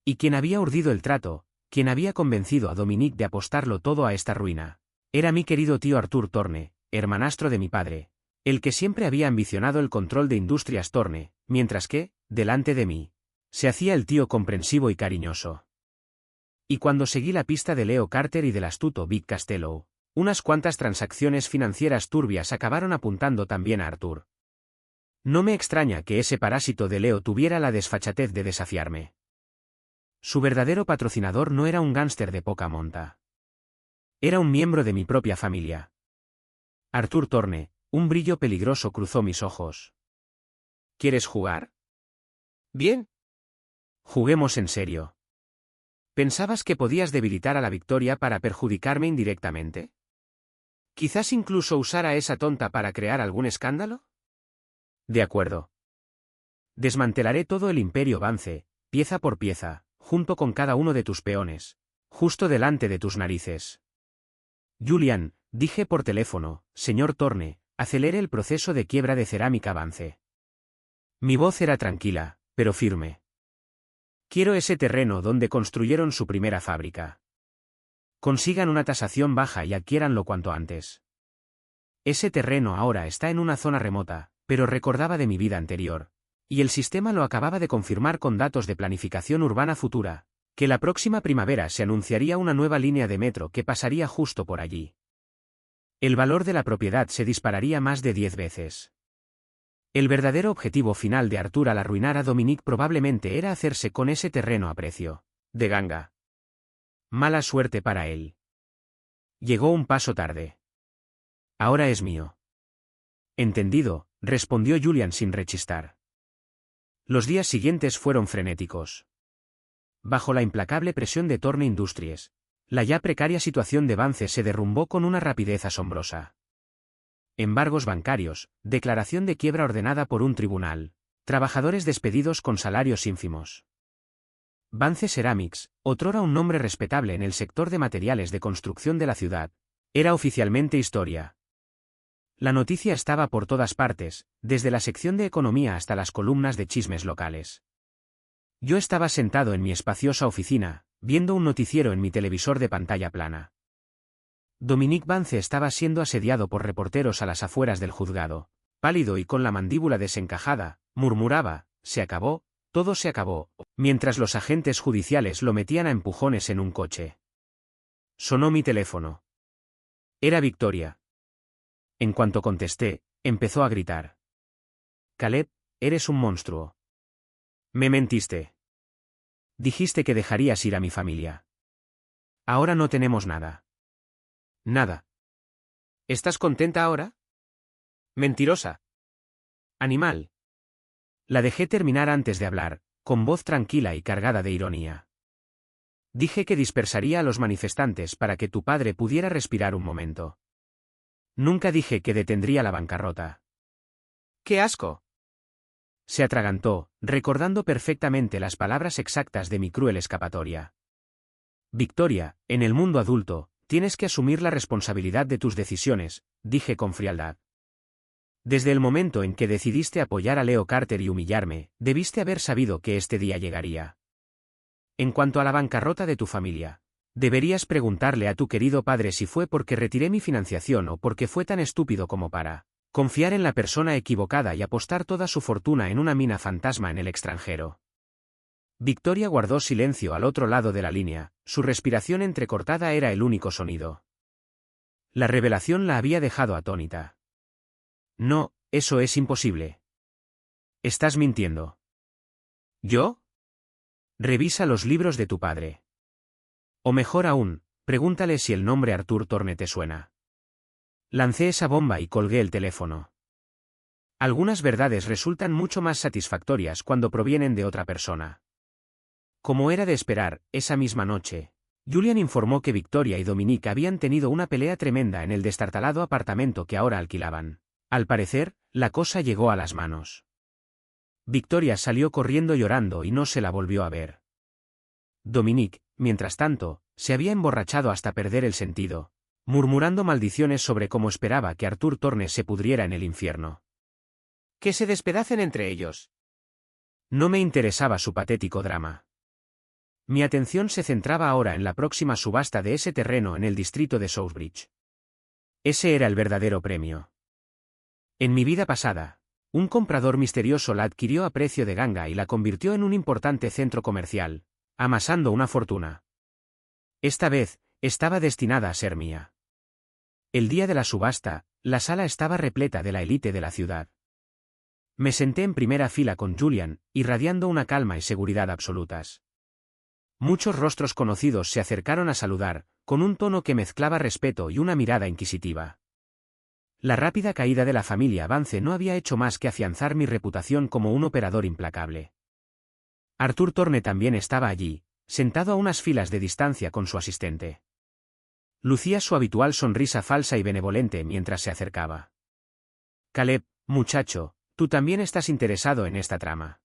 Y quien había urdido el trato, quien había convencido a Dominique de apostarlo todo a esta ruina, era mi querido tío Arthur Thorne, hermanastro de mi padre, el que siempre había ambicionado el control de Industrias Thorne, mientras que, delante de mí, se hacía el tío comprensivo y cariñoso. Y cuando seguí la pista de Leo Carter y del astuto Vic Costello, unas cuantas transacciones financieras turbias acabaron apuntando también a Arthur. No me extraña que ese parásito de Leo tuviera la desfachatez de desafiarme. Su verdadero patrocinador no era un gángster de poca monta. Era un miembro de mi propia familia. Arthur Thorne, un brillo peligroso cruzó mis ojos. ¿Quieres jugar? Bien. Juguemos en serio. ¿Pensabas que podías debilitar a la Victoria para perjudicarme indirectamente? ¿Quizás incluso usar a esa tonta para crear algún escándalo? De acuerdo. Desmantelaré todo el imperio Vance, pieza por pieza, junto con cada uno de tus peones, justo delante de tus narices. Julian, dije por teléfono, señor Thorne, acelere el proceso de quiebra de Cerámica Vance. Mi voz era tranquila, pero firme. Quiero ese terreno donde construyeron su primera fábrica. Consigan una tasación baja y adquiéranlo cuanto antes. Ese terreno ahora está en una zona remota, pero recordaba de mi vida anterior, y el sistema lo acababa de confirmar con datos de planificación urbana futura, que la próxima primavera se anunciaría una nueva línea de metro que pasaría justo por allí. El valor de la propiedad se dispararía más de 10 veces. El verdadero objetivo final de Arthur al arruinar a Dominique probablemente era hacerse con ese terreno a precio de ganga. Mala suerte para él. Llegó un paso tarde. Ahora es mío. Entendido, respondió Julian sin rechistar. Los días siguientes fueron frenéticos. Bajo la implacable presión de Thorne Industries, la ya precaria situación de Vance se derrumbó con una rapidez asombrosa. Embargos bancarios, declaración de quiebra ordenada por un tribunal, trabajadores despedidos con salarios ínfimos. Vance Ceramics, otrora un nombre respetable en el sector de materiales de construcción de la ciudad, era oficialmente historia. La noticia estaba por todas partes, desde la sección de economía hasta las columnas de chismes locales. Yo estaba sentado en mi espaciosa oficina, viendo un noticiero en mi televisor de pantalla plana. Dominique Vance estaba siendo asediado por reporteros a las afueras del juzgado. Pálido y con la mandíbula desencajada, murmuraba, se acabó, todo se acabó, mientras los agentes judiciales lo metían a empujones en un coche. Sonó mi teléfono. Era Victoria. En cuanto contesté, empezó a gritar. Caleb, eres un monstruo. Me mentiste. Dijiste que dejarías ir a mi familia. Ahora no tenemos nada. Nada. ¿Estás contenta ahora? Mentirosa. Animal. La dejé terminar antes de hablar, con voz tranquila y cargada de ironía. Dije que dispersaría a los manifestantes para que tu padre pudiera respirar un momento. Nunca dije que detendría la bancarrota. ¡Qué asco! Se atragantó, recordando perfectamente las palabras exactas de mi cruel escapatoria. Victoria, en el mundo adulto, tienes que asumir la responsabilidad de tus decisiones, dije con frialdad. Desde el momento en que decidiste apoyar a Leo Carter y humillarme, debiste haber sabido que este día llegaría. En cuanto a la bancarrota de tu familia, deberías preguntarle a tu querido padre si fue porque retiré mi financiación o porque fue tan estúpido como para Confiar en la persona equivocada y apostar toda su fortuna en una mina fantasma en el extranjero. Victoria guardó silencio al otro lado de la línea, su respiración entrecortada era el único sonido. La revelación la había dejado atónita. No, eso es imposible. Estás mintiendo. ¿Yo? Revisa los libros de tu padre. O mejor aún, pregúntale si el nombre Arthur Thorne te suena. Lancé esa bomba y colgué el teléfono. Algunas verdades resultan mucho más satisfactorias cuando provienen de otra persona. Como era de esperar, esa misma noche, Julian informó que Victoria y Dominique habían tenido una pelea tremenda en el destartalado apartamento que ahora alquilaban. Al parecer, la cosa llegó a las manos. Victoria salió corriendo llorando y no se la volvió a ver. Dominique, mientras tanto, se había emborrachado hasta perder el sentido, murmurando maldiciones sobre cómo esperaba que Arthur Thorne se pudriera en el infierno. Que se despedacen entre ellos. No me interesaba su patético drama. Mi atención se centraba ahora en la próxima subasta de ese terreno en el distrito de Southbridge. Ese era el verdadero premio. En mi vida pasada, un comprador misterioso la adquirió a precio de ganga y la convirtió en un importante centro comercial, amasando una fortuna. Esta vez, estaba destinada a ser mía. El día de la subasta, la sala estaba repleta de la élite de la ciudad. Me senté en primera fila con Julian, irradiando una calma y seguridad absolutas. Muchos rostros conocidos se acercaron a saludar, con un tono que mezclaba respeto y una mirada inquisitiva. La rápida caída de la familia Vance no había hecho más que afianzar mi reputación como un operador implacable. Arthur Thorne también estaba allí, sentado a unas filas de distancia con su asistente. Lucía su habitual sonrisa falsa y benevolente mientras se acercaba. Caleb, muchacho, tú también estás interesado en esta trama.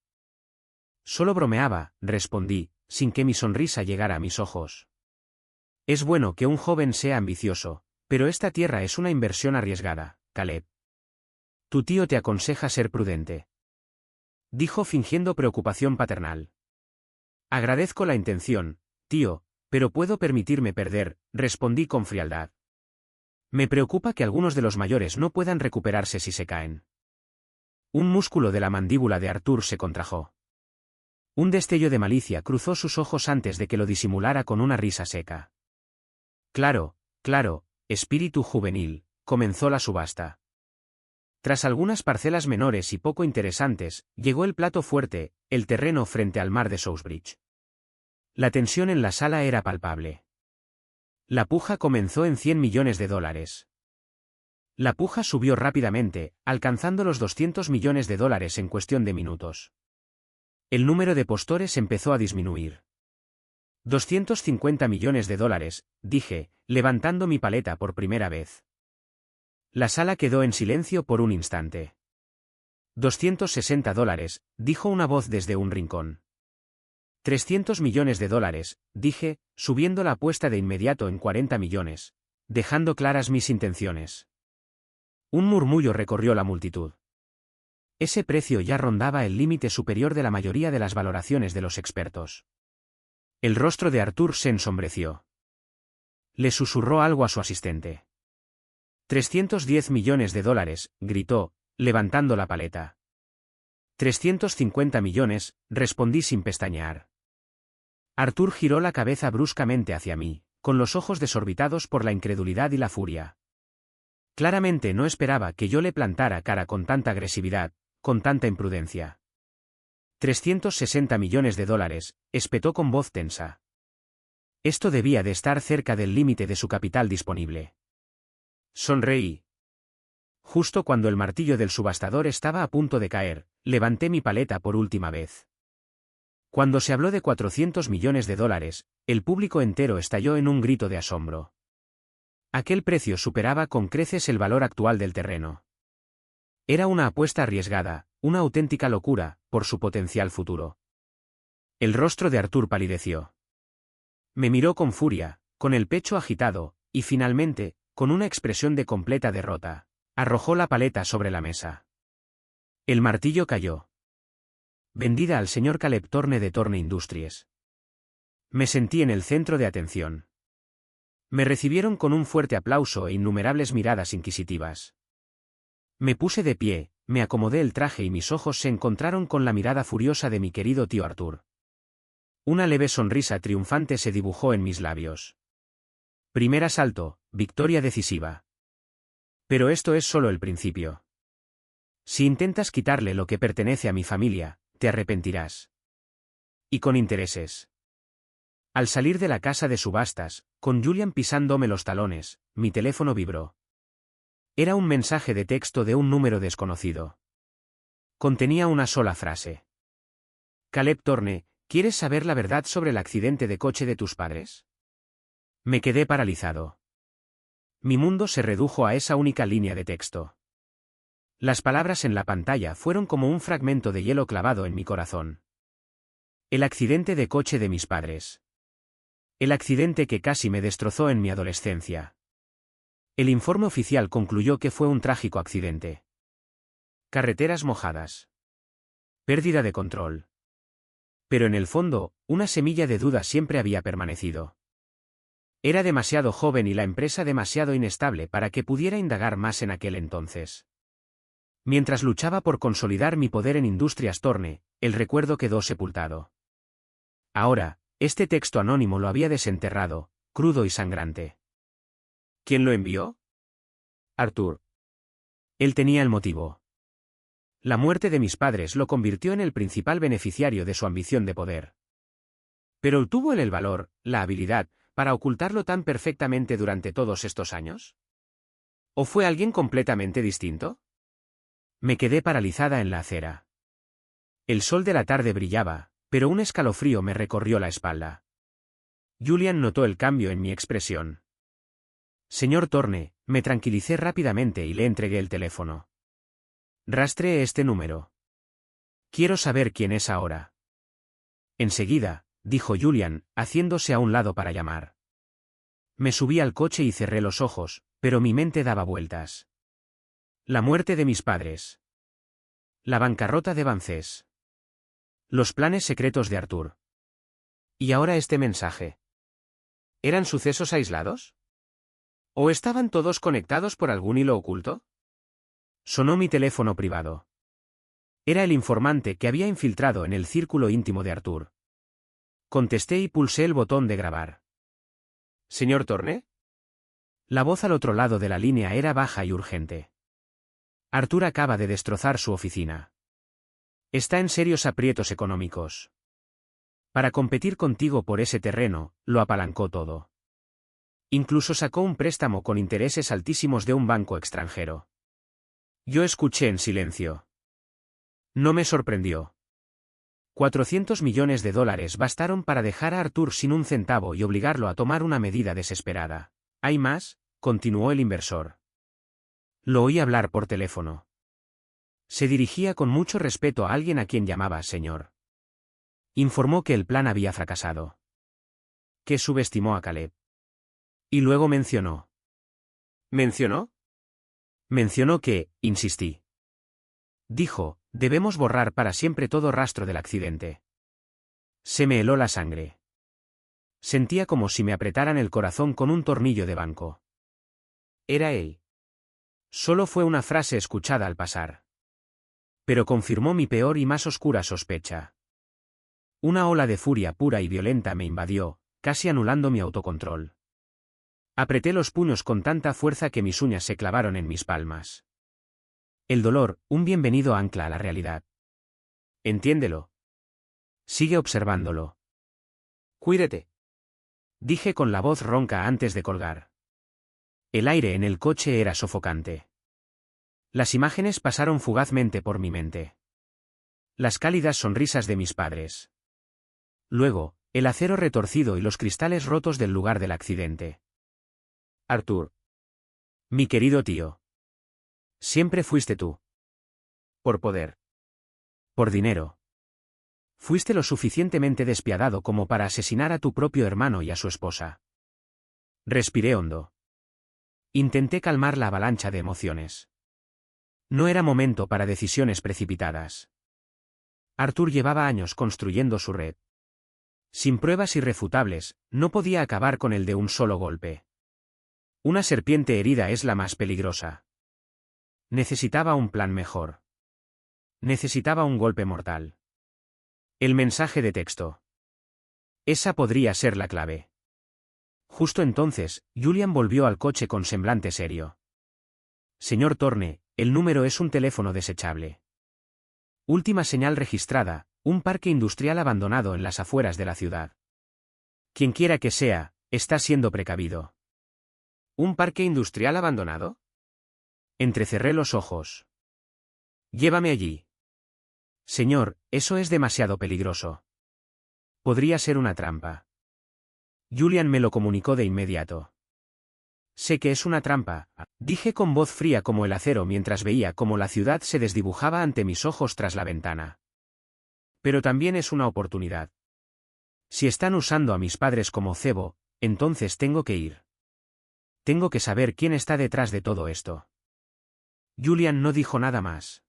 Solo bromeaba, respondí, sin que mi sonrisa llegara a mis ojos. Es bueno que un joven sea ambicioso, pero esta tierra es una inversión arriesgada, Caleb. Tu tío te aconseja ser prudente. Dijo fingiendo preocupación paternal. Agradezco la intención, tío, pero puedo permitirme perder, respondí con frialdad. Me preocupa que algunos de los mayores no puedan recuperarse si se caen. Un músculo de la mandíbula de Arthur se contrajo. Un destello de malicia cruzó sus ojos antes de que lo disimulara con una risa seca. Claro, claro, espíritu juvenil, comenzó la subasta. Tras algunas parcelas menores y poco interesantes, llegó el plato fuerte, el terreno frente al mar de Southbridge. La tensión en la sala era palpable. La puja comenzó en $100 millones. La puja subió rápidamente, alcanzando los $200 millones en cuestión de minutos. El número de postores empezó a disminuir. $250 millones, dije, levantando mi paleta por primera vez. La sala quedó en silencio por un instante. $260, dijo una voz desde un rincón. $300 millones, dije, subiendo la apuesta de inmediato en 40 millones, dejando claras mis intenciones. Un murmullo recorrió la multitud. Ese precio ya rondaba el límite superior de la mayoría de las valoraciones de los expertos. El rostro de Arthur se ensombreció. Le susurró algo a su asistente. $310 millones, gritó, levantando la paleta. 350 millones, respondí sin pestañear. Arthur giró la cabeza bruscamente hacia mí, con los ojos desorbitados por la incredulidad y la furia. Claramente no esperaba que yo le plantara cara con tanta agresividad, con tanta imprudencia. 360 millones de dólares, espetó con voz tensa. Esto debía de estar cerca del límite de su capital disponible. Sonreí. Justo cuando el martillo del subastador estaba a punto de caer, levanté mi paleta por última vez. Cuando se habló de 400 millones de dólares, el público entero estalló en un grito de asombro. Aquel precio superaba con creces el valor actual del terreno. Era una apuesta arriesgada, una auténtica locura, por su potencial futuro. El rostro de Arthur palideció. Me miró con furia, con el pecho agitado, y finalmente, con una expresión de completa derrota, arrojó la paleta sobre la mesa. El martillo cayó. Vendida al señor Caleb Thorne de Thorne Industries. Me sentí en el centro de atención. Me recibieron con un fuerte aplauso e innumerables miradas inquisitivas. Me puse de pie, me acomodé el traje y mis ojos se encontraron con la mirada furiosa de mi querido tío Arthur. Una leve sonrisa triunfante se dibujó en mis labios. Primer asalto, victoria decisiva. Pero esto es solo el principio. Si intentas quitarle lo que pertenece a mi familia, te arrepentirás. Y con intereses. Al salir de la casa de subastas, con Julian pisándome los talones, mi teléfono vibró. Era un mensaje de texto de un número desconocido. Contenía una sola frase. Caleb Thorne, ¿quieres saber la verdad sobre el accidente de coche de tus padres? Me quedé paralizado. Mi mundo se redujo a esa única línea de texto. Las palabras en la pantalla fueron como un fragmento de hielo clavado en mi corazón. El accidente de coche de mis padres. El accidente que casi me destrozó en mi adolescencia. El informe oficial concluyó que fue un trágico accidente. Carreteras mojadas. Pérdida de control. Pero en el fondo, una semilla de duda siempre había permanecido. Era demasiado joven y la empresa demasiado inestable para que pudiera indagar más en aquel entonces. Mientras luchaba por consolidar mi poder en Industrias Thorne, el recuerdo quedó sepultado. Ahora, este texto anónimo lo había desenterrado, crudo y sangrante. ¿Quién lo envió? Arthur. Él tenía el motivo. La muerte de mis padres lo convirtió en el principal beneficiario de su ambición de poder. ¿Pero tuvo él el valor, la habilidad, para ocultarlo tan perfectamente durante todos estos años? ¿O fue alguien completamente distinto? Me quedé paralizada en la acera. El sol de la tarde brillaba, pero un escalofrío me recorrió la espalda. Julian notó el cambio en mi expresión. Señor Thorne, me tranquilicé rápidamente y le entregué el teléfono. Rastree este número. Quiero saber quién es ahora. Enseguida, dijo Julian, haciéndose a un lado para llamar. Me subí al coche y cerré los ojos, pero mi mente daba vueltas. La muerte de mis padres. La bancarrota de Vances. Los planes secretos de Arthur. ¿Y ahora este mensaje? ¿Eran sucesos aislados? ¿O estaban todos conectados por algún hilo oculto? Sonó mi teléfono privado. Era el informante que había infiltrado en el círculo íntimo de Arthur. Contesté y pulsé el botón de grabar. ¿Señor Thorne? La voz al otro lado de la línea era baja y urgente. Arthur acaba de destrozar su oficina. Está en serios aprietos económicos. Para competir contigo por ese terreno, lo apalancó todo. Incluso sacó un préstamo con intereses altísimos de un banco extranjero. Yo escuché en silencio. No me sorprendió. 400 millones de dólares bastaron para dejar a Arthur sin un centavo y obligarlo a tomar una medida desesperada. ¿Hay más?, continuó el inversor. Lo oí hablar por teléfono. Se dirigía con mucho respeto a alguien a quien llamaba señor. Informó que el plan había fracasado. Que subestimó a Caleb. Y luego mencionó. ¿Mencionó? Mencionó que, insistí. Dijo, debemos borrar para siempre todo rastro del accidente. Se me heló la sangre. Sentía como si me apretaran el corazón con un tornillo de banco. Era él. Solo fue una frase escuchada al pasar. Pero confirmó mi peor y más oscura sospecha. Una ola de furia pura y violenta me invadió, casi anulando mi autocontrol. Apreté los puños con tanta fuerza que mis uñas se clavaron en mis palmas. El dolor, un bienvenido ancla a la realidad. Entiéndelo. Sigue observándolo. Cuídate. Dije con la voz ronca antes de colgar. El aire en el coche era sofocante. Las imágenes pasaron fugazmente por mi mente. Las cálidas sonrisas de mis padres. Luego, el acero retorcido y los cristales rotos del lugar del accidente. Arthur. Mi querido tío. Siempre fuiste tú. Por poder. Por dinero. Fuiste lo suficientemente despiadado como para asesinar a tu propio hermano y a su esposa. Respiré hondo. Intenté calmar la avalancha de emociones. No era momento para decisiones precipitadas. Arthur llevaba años construyendo su red. Sin pruebas irrefutables, no podía acabar con él de un solo golpe. Una serpiente herida es la más peligrosa. Necesitaba un plan mejor. Necesitaba un golpe mortal. El mensaje de texto. Esa podría ser la clave. Justo entonces, Julian volvió al coche con semblante serio. Señor Thorne, el número es un teléfono desechable. Última señal registrada, un parque industrial abandonado en las afueras de la ciudad. Quienquiera que sea, está siendo precavido. ¿Un parque industrial abandonado? Entrecerré los ojos. Llévame allí. Señor, eso es demasiado peligroso. Podría ser una trampa. Julian me lo comunicó de inmediato. Sé que es una trampa, dije con voz fría como el acero mientras veía cómo la ciudad se desdibujaba ante mis ojos tras la ventana. Pero también es una oportunidad. Si están usando a mis padres como cebo, entonces tengo que ir. Tengo que saber quién está detrás de todo esto. Julian no dijo nada más.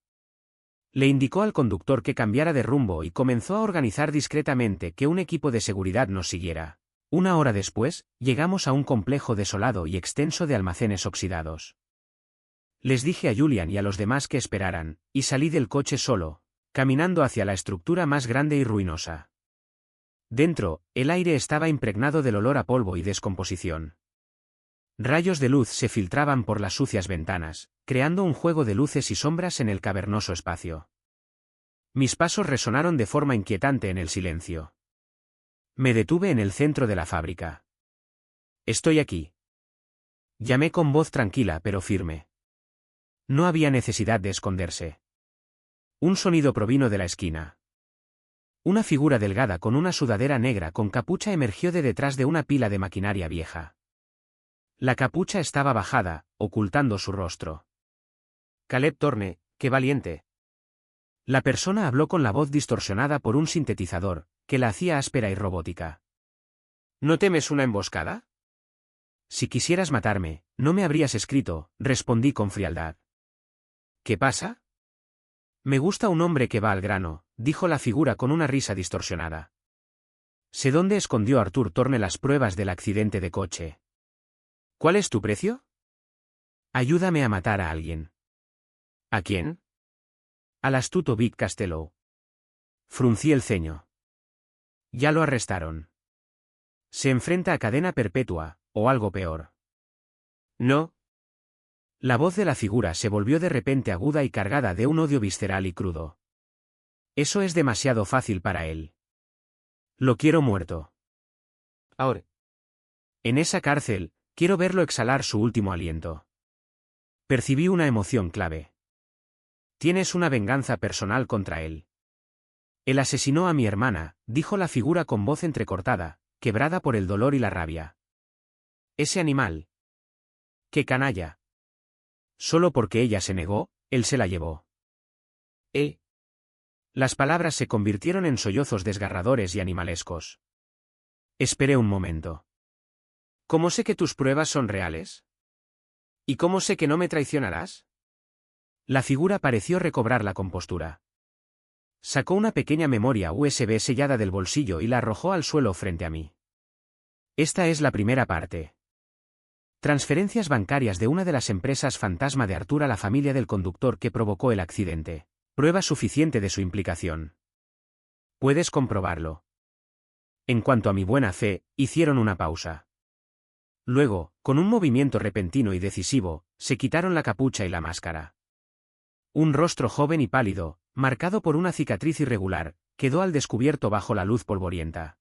Le indicó al conductor que cambiara de rumbo y comenzó a organizar discretamente que un equipo de seguridad nos siguiera. Una hora después, llegamos a un complejo desolado y extenso de almacenes oxidados. Les dije a Julian y a los demás que esperaran, y salí del coche solo, caminando hacia la estructura más grande y ruinosa. Dentro, el aire estaba impregnado del olor a polvo y descomposición. Rayos de luz se filtraban por las sucias ventanas, creando un juego de luces y sombras en el cavernoso espacio. Mis pasos resonaron de forma inquietante en el silencio. Me detuve en el centro de la fábrica. Estoy aquí. Llamé con voz tranquila pero firme. No había necesidad de esconderse. Un sonido provino de la esquina. Una figura delgada con una sudadera negra con capucha emergió de detrás de una pila de maquinaria vieja. La capucha estaba bajada, ocultando su rostro. Caleb Thorne, qué valiente. La persona habló con la voz distorsionada por un sintetizador, que la hacía áspera y robótica. ¿No temes una emboscada? Si quisieras matarme, no me habrías escrito, respondí con frialdad. ¿Qué pasa? Me gusta un hombre que va al grano, dijo la figura con una risa distorsionada. Sé dónde escondió Arthur Thorne las pruebas del accidente de coche. ¿Cuál es tu precio? Ayúdame a matar a alguien. ¿A quién? Al astuto Vic Costello. Fruncí el ceño. Ya lo arrestaron. Se enfrenta a cadena perpetua, o algo peor. No. La voz de la figura se volvió de repente aguda y cargada de un odio visceral y crudo. Eso es demasiado fácil para él. Lo quiero muerto. Ahora. En esa cárcel, quiero verlo exhalar su último aliento. Percibí una emoción clave. Tienes una venganza personal contra él. Él asesinó a mi hermana, dijo la figura con voz entrecortada, quebrada por el dolor y la rabia. Ese animal. ¡Qué canalla! Solo porque ella se negó, él se la llevó. Las palabras se convirtieron en sollozos desgarradores y animalescos. Esperé un momento. ¿Cómo sé que tus pruebas son reales? ¿Y cómo sé que no me traicionarás? La figura pareció recobrar la compostura. Sacó una pequeña memoria USB sellada del bolsillo y la arrojó al suelo frente a mí. Esta es la primera parte. Transferencias bancarias de una de las empresas fantasma de Arthur a la familia del conductor que provocó el accidente. Prueba suficiente de su implicación. Puedes comprobarlo. En cuanto a mi buena fe, hicieron una pausa. Luego, con un movimiento repentino y decisivo, se quitaron la capucha y la máscara. Un rostro joven y pálido, marcado por una cicatriz irregular, quedó al descubierto bajo la luz polvorienta.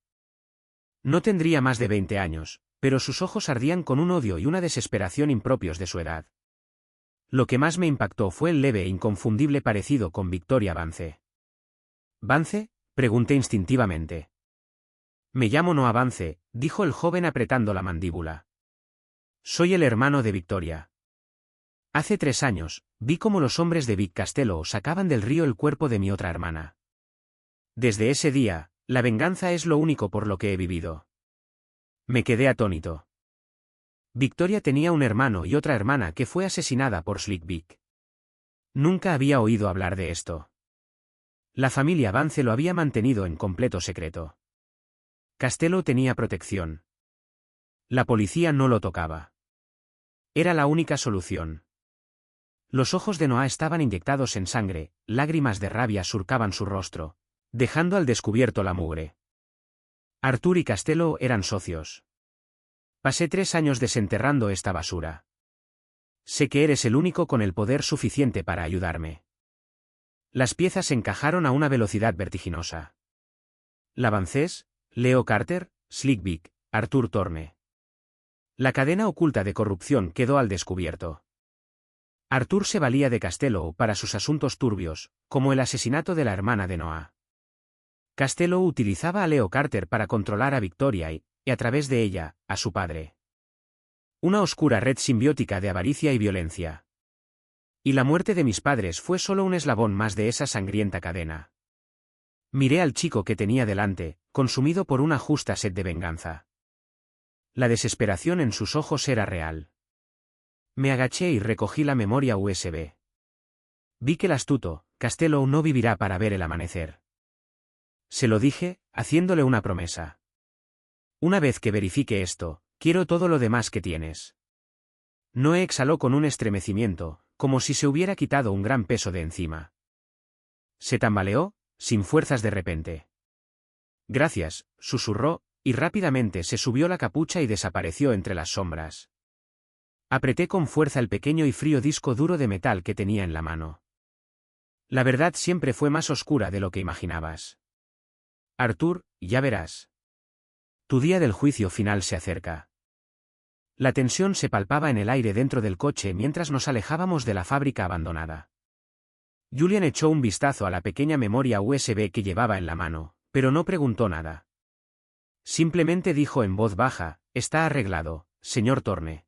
No tendría más de 20 años, pero sus ojos ardían con un odio y una desesperación impropios de su edad. Lo que más me impactó fue el leve e inconfundible parecido con Victoria Vance. ¿Vance?, pregunté instintivamente. Me llamo Noah Vance, dijo el joven apretando la mandíbula. Soy el hermano de Victoria. Hace 3 años, vi cómo los hombres de Vic Costello sacaban del río el cuerpo de mi otra hermana. Desde ese día, la venganza es lo único por lo que he vivido. Me quedé atónito. Victoria tenía un hermano y otra hermana que fue asesinada por Slick Vic. Nunca había oído hablar de esto. La familia Vance lo había mantenido en completo secreto. Costello tenía protección. La policía no lo tocaba. Era la única solución. Los ojos de Noah estaban inyectados en sangre, lágrimas de rabia surcaban su rostro, dejando al descubierto la mugre. Arthur y Costello eran socios. Pasé 3 años desenterrando esta basura. Sé que eres el único con el poder suficiente para ayudarme. Las piezas encajaron a una velocidad vertiginosa. Lavancés, Leo Carter, Slick Vic, Arthur Thorne. La cadena oculta de corrupción quedó al descubierto. Arthur se valía de Costello para sus asuntos turbios, como el asesinato de la hermana de Noah. Costello utilizaba a Leo Carter para controlar a Victoria y, a través de ella, a su padre. Una oscura red simbiótica de avaricia y violencia. Y la muerte de mis padres fue solo un eslabón más de esa sangrienta cadena. Miré al chico que tenía delante, consumido por una justa sed de venganza. La desesperación en sus ojos era real. Me agaché y recogí la memoria USB. Vi que el astuto, Costello no vivirá para ver el amanecer. Se lo dije, haciéndole una promesa. Una vez que verifique esto, quiero todo lo demás que tienes. Noé exhaló con un estremecimiento, como si se hubiera quitado un gran peso de encima. Se tambaleó, sin fuerzas de repente. Gracias, susurró, y rápidamente se subió la capucha y desapareció entre las sombras. Apreté con fuerza el pequeño y frío disco duro de metal que tenía en la mano. La verdad siempre fue más oscura de lo que imaginabas. Arthur, ya verás. Tu día del juicio final se acerca. La tensión se palpaba en el aire dentro del coche mientras nos alejábamos de la fábrica abandonada. Julian echó un vistazo a la pequeña memoria USB que llevaba en la mano, pero no preguntó nada. Simplemente dijo en voz baja, está arreglado, señor Thorne.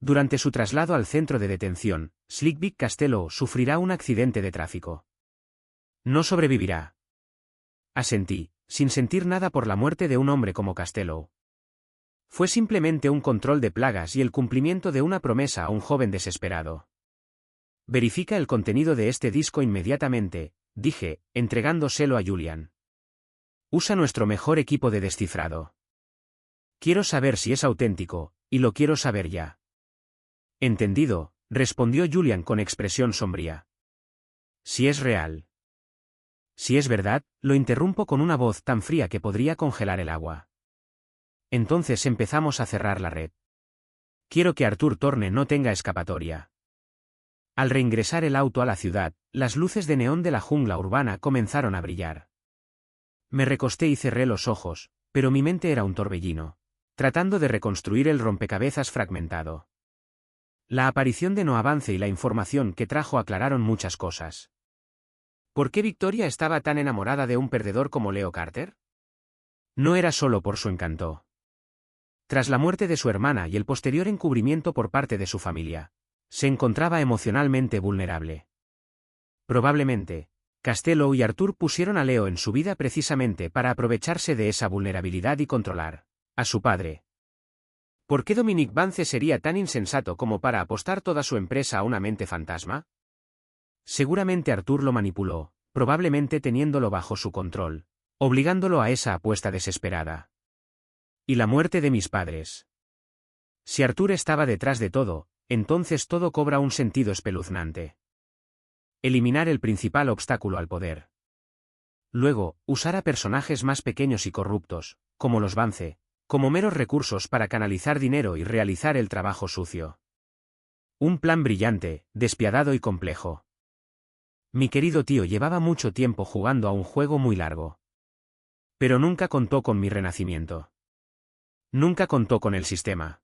Durante su traslado al centro de detención, Slick Vic Costello sufrirá un accidente de tráfico. No sobrevivirá. Asentí, sin sentir nada por la muerte de un hombre como Costello. Fue simplemente un control de plagas y el cumplimiento de una promesa a un joven desesperado. Verifica el contenido de este disco inmediatamente, dije, entregándoselo a Julian. Usa nuestro mejor equipo de descifrado. Quiero saber si es auténtico, y lo quiero saber ya. Entendido, respondió Julian con expresión sombría. Si es real. Si es verdad, lo interrumpo con una voz tan fría que podría congelar el agua. Entonces empezamos a cerrar la red. Quiero que Arthur Thorne no tenga escapatoria. Al reingresar el auto a la ciudad, las luces de neón de la jungla urbana comenzaron a brillar. Me recosté y cerré los ojos, pero mi mente era un torbellino, tratando de reconstruir el rompecabezas fragmentado. La aparición de Noavance y la información que trajo aclararon muchas cosas. ¿Por qué Victoria estaba tan enamorada de un perdedor como Leo Carter? No era solo por su encanto. Tras la muerte de su hermana y el posterior encubrimiento por parte de su familia, se encontraba emocionalmente vulnerable. Probablemente, Costello y Arthur pusieron a Leo en su vida precisamente para aprovecharse de esa vulnerabilidad y controlar a su padre. ¿Por qué Dominic Vance sería tan insensato como para apostar toda su empresa a una mente fantasma? Seguramente Arthur lo manipuló, probablemente teniéndolo bajo su control, obligándolo a esa apuesta desesperada. Y la muerte de mis padres. Si Arthur estaba detrás de todo, entonces todo cobra un sentido espeluznante. Eliminar el principal obstáculo al poder. Luego, usar a personajes más pequeños y corruptos, como los Vance, como meros recursos para canalizar dinero y realizar el trabajo sucio. Un plan brillante, despiadado y complejo. Mi querido tío llevaba mucho tiempo jugando a un juego muy largo. Pero nunca contó con mi renacimiento. Nunca contó con el sistema.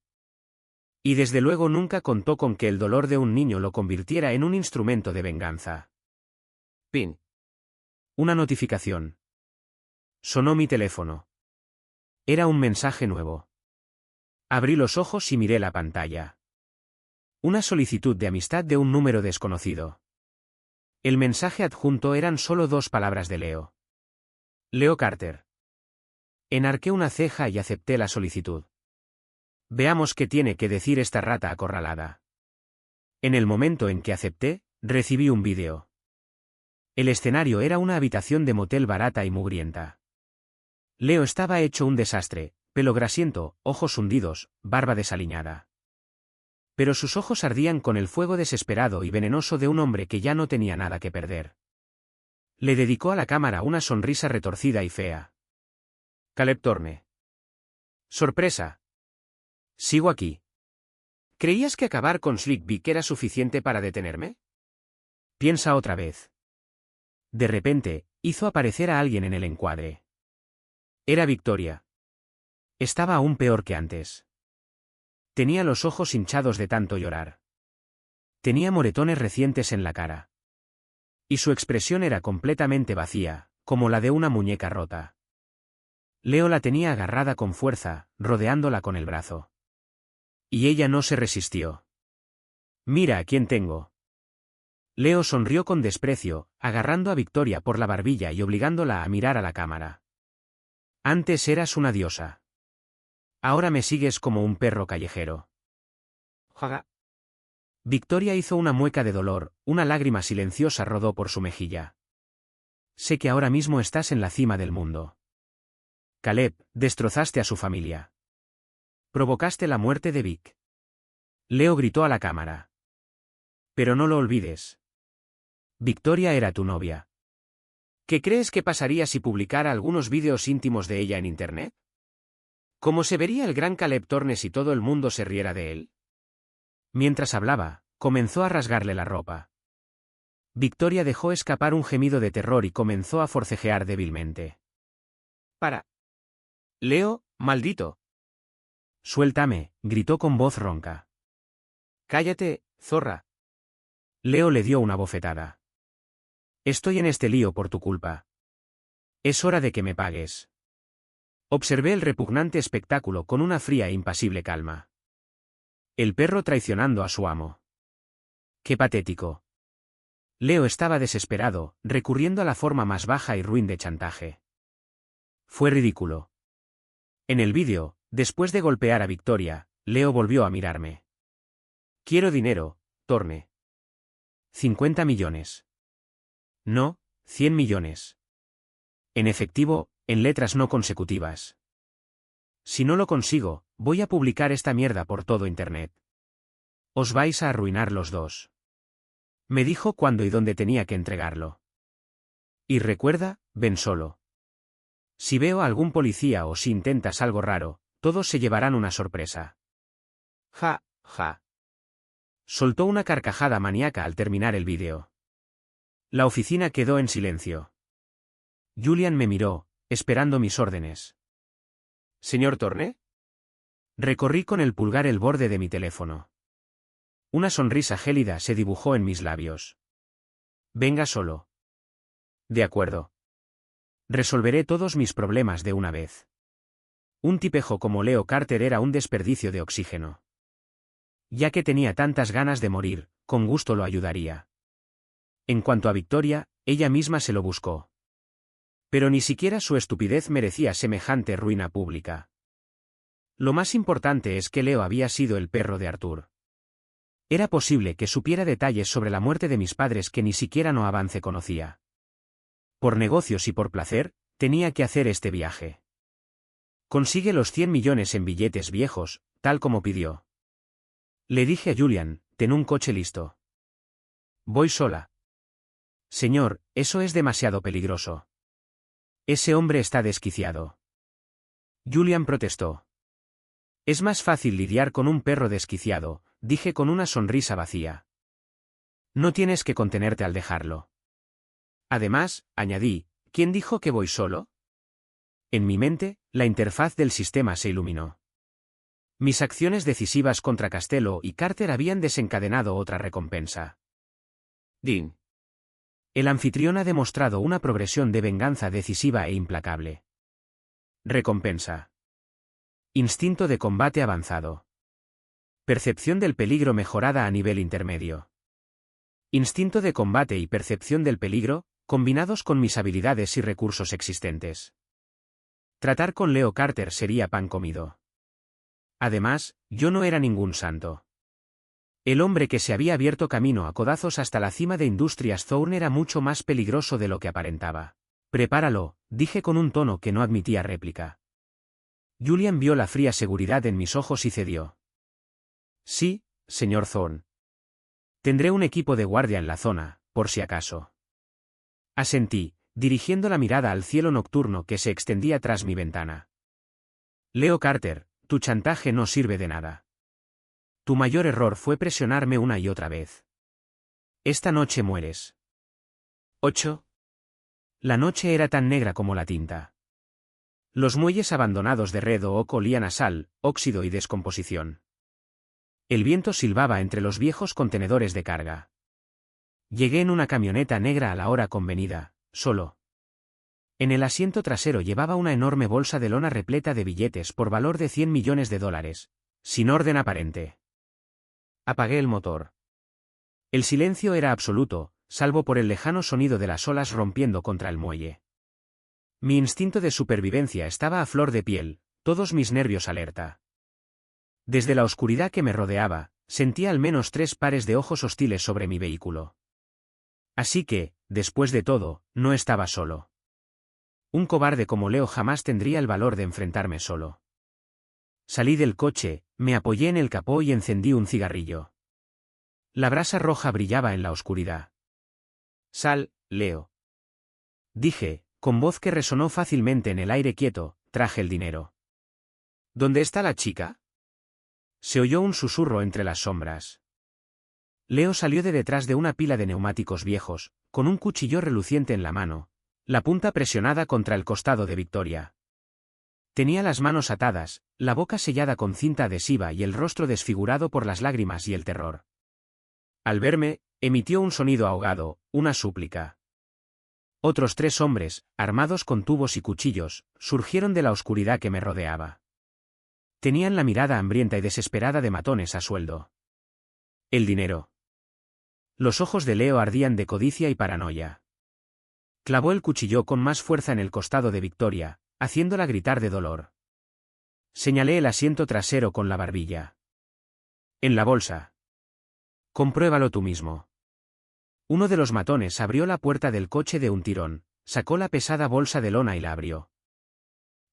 Y desde luego nunca contó con que el dolor de un niño lo convirtiera en un instrumento de venganza. Pin. Una notificación. Sonó mi teléfono. Era un mensaje nuevo. Abrí los ojos y miré la pantalla. Una solicitud de amistad de un número desconocido. El mensaje adjunto eran solo 2 palabras de Leo. Leo Carter. Enarqué una ceja y acepté la solicitud. Veamos qué tiene que decir esta rata acorralada. En el momento en que acepté, recibí un vídeo. El escenario era una habitación de motel barata y mugrienta. Leo estaba hecho un desastre, pelo grasiento, ojos hundidos, barba desaliñada. Pero sus ojos ardían con el fuego desesperado y venenoso de un hombre que ya no tenía nada que perder. Le dedicó a la cámara una sonrisa retorcida y fea. Caleb Thorne. Sorpresa. Sigo aquí. ¿Creías que acabar con Slick Vic era suficiente para detenerme? Piensa otra vez. De repente, hizo aparecer a alguien en el encuadre. Era Victoria. Estaba aún peor que antes. Tenía los ojos hinchados de tanto llorar. Tenía moretones recientes en la cara. Y su expresión era completamente vacía, como la de una muñeca rota. Leo la tenía agarrada con fuerza, rodeándola con el brazo. Y ella no se resistió. Mira a quién tengo. Leo sonrió con desprecio, agarrando a Victoria por la barbilla y obligándola a mirar a la cámara. Antes eras una diosa. Ahora me sigues como un perro callejero. Jaga. Victoria hizo una mueca de dolor, una lágrima silenciosa rodó por su mejilla. Sé que ahora mismo estás en la cima del mundo. Caleb, destrozaste a su familia. Provocaste la muerte de Vic. Leo gritó a la cámara. Pero no lo olvides. Victoria era tu novia. ¿Qué crees que pasaría si publicara algunos vídeos íntimos de ella en Internet? ¿Cómo se vería el gran Caleb Thorne si todo el mundo se riera de él? Mientras hablaba, comenzó a rasgarle la ropa. Victoria dejó escapar un gemido de terror y comenzó a forcejear débilmente. ¡Para! Leo, maldito. Suéltame, gritó con voz ronca. Cállate, zorra. Leo le dio una bofetada. Estoy en este lío por tu culpa. Es hora de que me pagues. Observé el repugnante espectáculo con una fría e impasible calma. El perro traicionando a su amo. ¡Qué patético! Leo estaba desesperado, recurriendo a la forma más baja y ruin de chantaje. Fue ridículo. En el vídeo, después de golpear a Victoria, Leo volvió a mirarme. Quiero dinero, Thorne. 50 millones. No, 100 millones. En efectivo, en letras no consecutivas. Si no lo consigo, voy a publicar esta mierda por todo Internet. Os vais a arruinar los dos. Me dijo cuándo y dónde tenía que entregarlo. Y recuerda, ven solo. Si veo a algún policía o si intentas algo raro, todos se llevarán una sorpresa. Ja, ja. Soltó una carcajada maníaca al terminar el vídeo. La oficina quedó en silencio. Julian me miró, esperando mis órdenes. ¿Señor Thorne? Recorrí con el pulgar el borde de mi teléfono. Una sonrisa gélida se dibujó en mis labios. Venga solo. De acuerdo. Resolveré todos mis problemas de una vez. Un tipejo como Leo Carter era un desperdicio de oxígeno. Ya que tenía tantas ganas de morir, con gusto lo ayudaría. En cuanto a Victoria, ella misma se lo buscó. Pero ni siquiera su estupidez merecía semejante ruina pública. Lo más importante es que Leo había sido el perro de Arthur. Era posible que supiera detalles sobre la muerte de mis padres que ni siquiera No Avance conocía. Por negocios y por placer, tenía que hacer este viaje. Consigue los 100 millones en billetes viejos, tal como pidió. Le dije a Julian, ten un coche listo. Voy sola. Señor, eso es demasiado peligroso. Ese hombre está desquiciado. Julian protestó. Es más fácil lidiar con un perro desquiciado, dije con una sonrisa vacía. No tienes que contenerte al dejarlo. Además, añadí, ¿quién dijo que voy solo? En mi mente, la interfaz del sistema se iluminó. Mis acciones decisivas contra Castello y Carter habían desencadenado otra recompensa. Dean. El anfitrión ha demostrado una progresión de venganza decisiva e implacable. Recompensa. Instinto de combate avanzado. Percepción del peligro mejorada a nivel intermedio. Instinto de combate y percepción del peligro, combinados con mis habilidades y recursos existentes. Tratar con Leo Carter sería pan comido. Además, yo no era ningún santo. El hombre que se había abierto camino a codazos hasta la cima de Industrias Thorne era mucho más peligroso de lo que aparentaba. Prepáralo, dije con un tono que no admitía réplica. Julian vio la fría seguridad en mis ojos y cedió. Sí, señor Thorne. Tendré un equipo de guardia en la zona, por si acaso. Asentí, dirigiendo la mirada al cielo nocturno que se extendía tras mi ventana. Leo Carter, tu chantaje no sirve de nada. Tu mayor error fue presionarme una y otra vez. Esta noche mueres. 8. La noche era tan negra como la tinta. Los muelles abandonados de Red Oak olían a sal, óxido y descomposición. El viento silbaba entre los viejos contenedores de carga. Llegué en una camioneta negra a la hora convenida, solo. En el asiento trasero llevaba una enorme bolsa de lona repleta de billetes por valor de $100 millones, sin orden aparente. Apagué el motor. El silencio era absoluto, salvo por el lejano sonido de las olas rompiendo contra el muelle. Mi instinto de supervivencia estaba a flor de piel, todos mis nervios alerta. Desde la oscuridad que me rodeaba, sentía al menos 3 pares de ojos hostiles sobre mi vehículo. Así que, después de todo, no estaba solo. Un cobarde como Leo jamás tendría el valor de enfrentarme solo. Salí del coche, me apoyé en el capó y encendí un cigarrillo. La brasa roja brillaba en la oscuridad. Sal, Leo. Dije, con voz que resonó fácilmente en el aire quieto, traje el dinero. ¿Dónde está la chica? Se oyó un susurro entre las sombras. Leo salió de detrás de una pila de neumáticos viejos, con un cuchillo reluciente en la mano, la punta presionada contra el costado de Victoria. Tenía las manos atadas, la boca sellada con cinta adhesiva y el rostro desfigurado por las lágrimas y el terror. Al verme, emitió un sonido ahogado, una súplica. Otros 3 hombres, armados con tubos y cuchillos, surgieron de la oscuridad que me rodeaba. Tenían la mirada hambrienta y desesperada de matones a sueldo. El dinero. Los ojos de Leo ardían de codicia y paranoia. Clavó el cuchillo con más fuerza en el costado de Victoria, haciéndola gritar de dolor. Señalé el asiento trasero con la barbilla. En la bolsa. Compruébalo tú mismo. Uno de los matones abrió la puerta del coche de un tirón, sacó la pesada bolsa de lona y la abrió.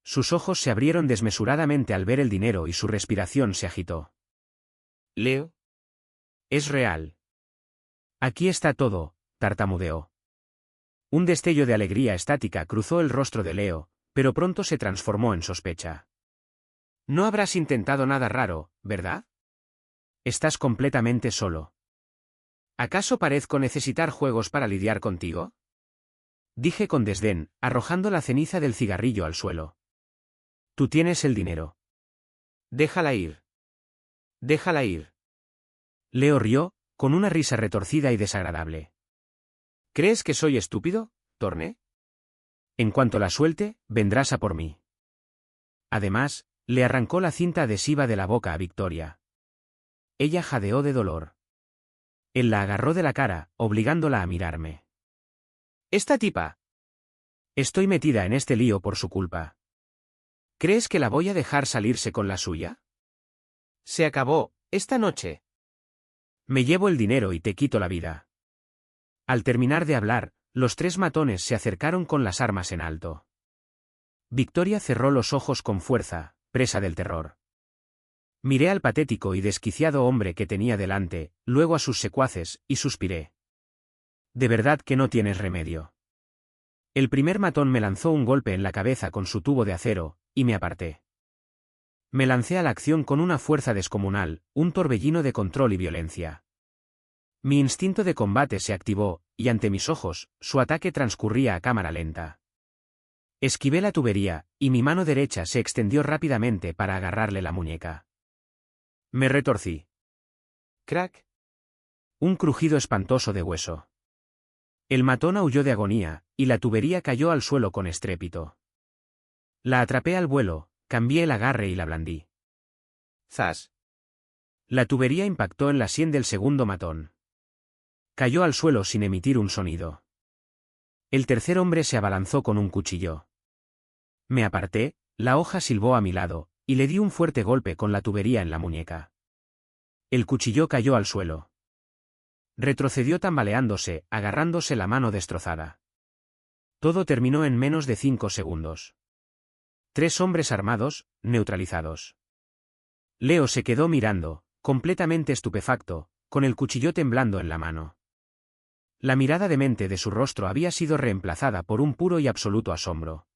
Sus ojos se abrieron desmesuradamente al ver el dinero y su respiración se agitó. Leo. Es real. Aquí está todo, tartamudeó. Un destello de alegría estática cruzó el rostro de Leo, pero pronto se transformó en sospecha. No habrás intentado nada raro, ¿verdad? Estás completamente solo. ¿Acaso parezco necesitar juegos para lidiar contigo? Dije con desdén, arrojando la ceniza del cigarrillo al suelo. Tú tienes el dinero. Déjala ir. Déjala ir. Leo rió, con una risa retorcida y desagradable. ¿Crees que soy estúpido, Thorne? En cuanto la suelte, vendrás a por mí. Además, le arrancó la cinta adhesiva de la boca a Victoria. Ella jadeó de dolor. Él la agarró de la cara, obligándola a mirarme. «¡Esta tipa! Estoy metida en este lío por su culpa. ¿Crees que la voy a dejar salirse con la suya? Se acabó, esta noche. Me llevo el dinero y te quito la vida». Al terminar de hablar, los 3 matones se acercaron con las armas en alto. Victoria cerró los ojos con fuerza, presa del terror. Miré al patético y desquiciado hombre que tenía delante, luego a sus secuaces, y suspiré. De verdad que no tienes remedio. El primer matón me lanzó un golpe en la cabeza con su tubo de acero, y me aparté. Me lancé a la acción con una fuerza descomunal, un torbellino de control y violencia. Mi instinto de combate se activó, y ante mis ojos, su ataque transcurría a cámara lenta. Esquivé la tubería, y mi mano derecha se extendió rápidamente para agarrarle la muñeca. Me retorcí. Crack. Un crujido espantoso de hueso. El matón aulló de agonía, y la tubería cayó al suelo con estrépito. La atrapé al vuelo, cambié el agarre y la blandí. ¡Zas! La tubería impactó en la sien del segundo matón. Cayó al suelo sin emitir un sonido. El tercer hombre se abalanzó con un cuchillo. Me aparté, la hoja silbó a mi lado, y le di un fuerte golpe con la tubería en la muñeca. El cuchillo cayó al suelo. Retrocedió tambaleándose, agarrándose la mano destrozada. Todo terminó en menos de 5 segundos. 3 hombres armados, neutralizados. Leo se quedó mirando, completamente estupefacto, con el cuchillo temblando en la mano. La mirada demente de su rostro había sido reemplazada por un puro y absoluto asombro.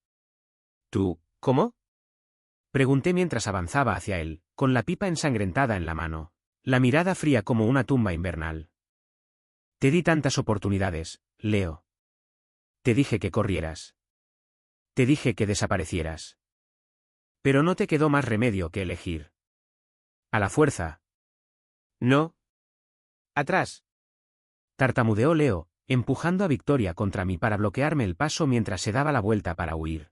¿Tú, cómo? Pregunté mientras avanzaba hacia él, con la pipa ensangrentada en la mano, la mirada fría como una tumba invernal. Te di tantas oportunidades, Leo. Te dije que corrieras. Te dije que desaparecieras. Pero no te quedó más remedio que elegir. A la fuerza. No. Atrás. Tartamudeó Leo, empujando a Victoria contra mí para bloquearme el paso mientras se daba la vuelta para huir.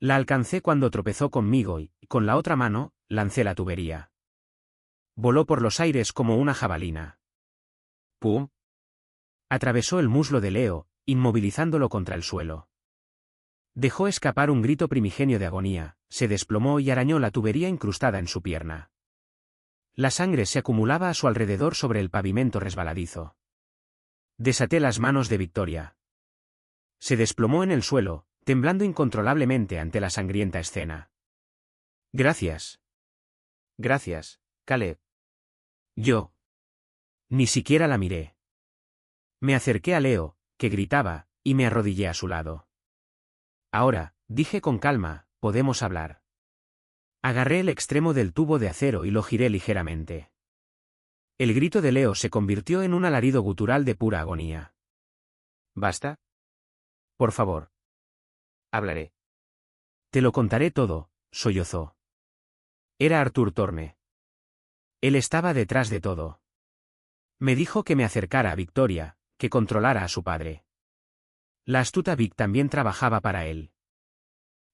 La alcancé cuando tropezó conmigo y, con la otra mano, lancé la tubería. Voló por los aires como una jabalina. ¡Pum! Atravesó el muslo de Leo, inmovilizándolo contra el suelo. Dejó escapar un grito primigenio de agonía, se desplomó y arañó la tubería incrustada en su pierna. La sangre se acumulaba a su alrededor sobre el pavimento resbaladizo. Desaté las manos de Victoria. Se desplomó en el suelo, temblando incontrolablemente ante la sangrienta escena. Gracias. Gracias, Caleb. Yo. Ni siquiera la miré. Me acerqué a Leo, que gritaba, y me arrodillé a su lado. Ahora, dije con calma, podemos hablar. Agarré el extremo del tubo de acero y lo giré ligeramente. El grito de Leo se convirtió en un alarido gutural de pura agonía. ¿Basta? Por favor. Hablaré. Te lo contaré todo, sollozó. Era Arthur Thorne. Él estaba detrás de todo. Me dijo que me acercara a Victoria, que controlara a su padre. La astuta Vic también trabajaba para él.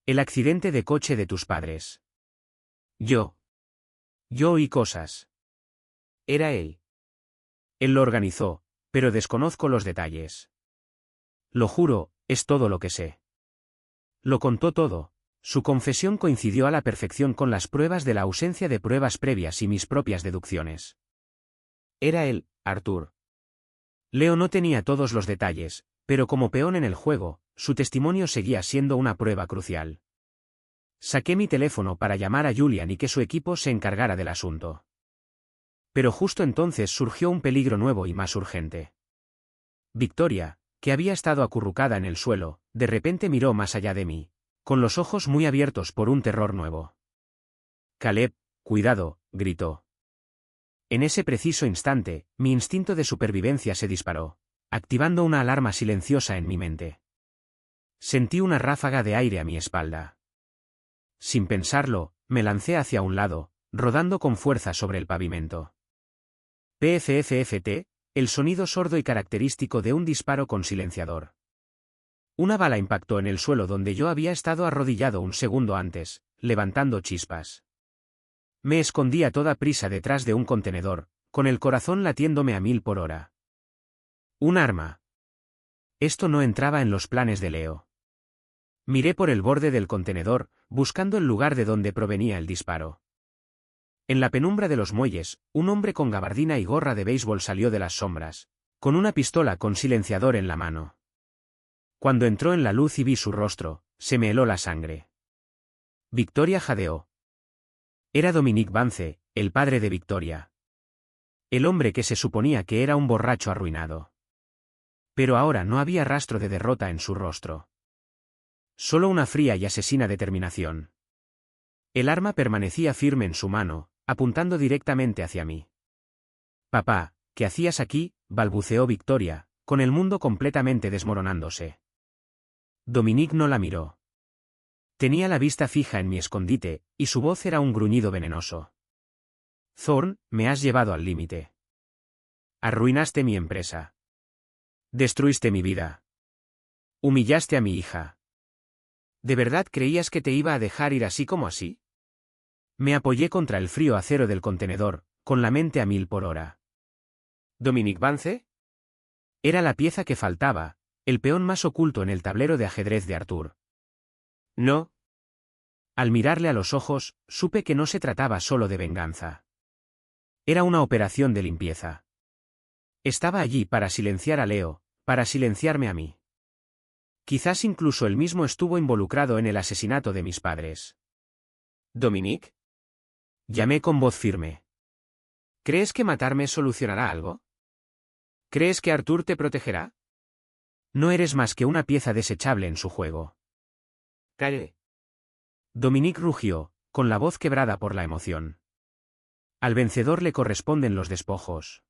El accidente de coche de tus padres. Yo oí cosas. Era él. Él lo organizó, pero desconozco los detalles. Lo juro, es todo lo que sé. Lo contó todo. Su confesión coincidió a la perfección con las pruebas de la ausencia de pruebas previas y mis propias deducciones. Era él, Arthur. Leo no tenía todos los detalles, pero como peón en el juego, su testimonio seguía siendo una prueba crucial. Saqué mi teléfono para llamar a Julian y que su equipo se encargara del asunto. Pero justo entonces surgió un peligro nuevo y más urgente. Victoria, que había estado acurrucada en el suelo, de repente miró más allá de mí, con los ojos muy abiertos por un terror nuevo. Caleb, cuidado, gritó. En ese preciso instante, mi instinto de supervivencia se disparó, activando una alarma silenciosa en mi mente. Sentí una ráfaga de aire a mi espalda. Sin pensarlo, me lancé hacia un lado, rodando con fuerza sobre el pavimento. PFFFT, el sonido sordo y característico de un disparo con silenciador. Una bala impactó en el suelo donde yo había estado arrodillado un segundo antes, levantando chispas. Me escondí a toda prisa detrás de un contenedor, con el corazón latiéndome a 1000 por hora. Un arma. Esto no entraba en los planes de Leo. Miré por el borde del contenedor, buscando el lugar de donde provenía el disparo. En la penumbra de los muelles, un hombre con gabardina y gorra de béisbol salió de las sombras, con una pistola con silenciador en la mano. Cuando entró en la luz y vi su rostro, se me heló la sangre. Victoria jadeó. Era Dominic Vance, el padre de Victoria. El hombre que se suponía que era un borracho arruinado. Pero ahora no había rastro de derrota en su rostro. Solo una fría y asesina determinación. El arma permanecía firme en su mano, apuntando directamente hacia mí. Papá, ¿qué hacías aquí?, balbuceó Victoria, con el mundo completamente desmoronándose. Dominic no la miró. Tenía la vista fija en mi escondite, y su voz era un gruñido venenoso. Thorne, me has llevado al límite. Arruinaste mi empresa. Destruiste mi vida. Humillaste a mi hija. ¿De verdad creías que te iba a dejar ir así como así? Me apoyé contra el frío acero del contenedor, con la mente a 1000 por hora. ¿Dominic Vance? Era la pieza que faltaba, el peón más oculto en el tablero de ajedrez de Arthur. No. Al mirarle a los ojos, supe que no se trataba solo de venganza. Era una operación de limpieza. Estaba allí para silenciar a Leo, para silenciarme a mí. Quizás incluso él mismo estuvo involucrado en el asesinato de mis padres. ¿Dominic? Llamé con voz firme. ¿Crees que matarme solucionará algo? ¿Crees que Arthur te protegerá? No eres más que una pieza desechable en su juego. Calle. Dominique rugió, con la voz quebrada por la emoción. Al vencedor le corresponden los despojos.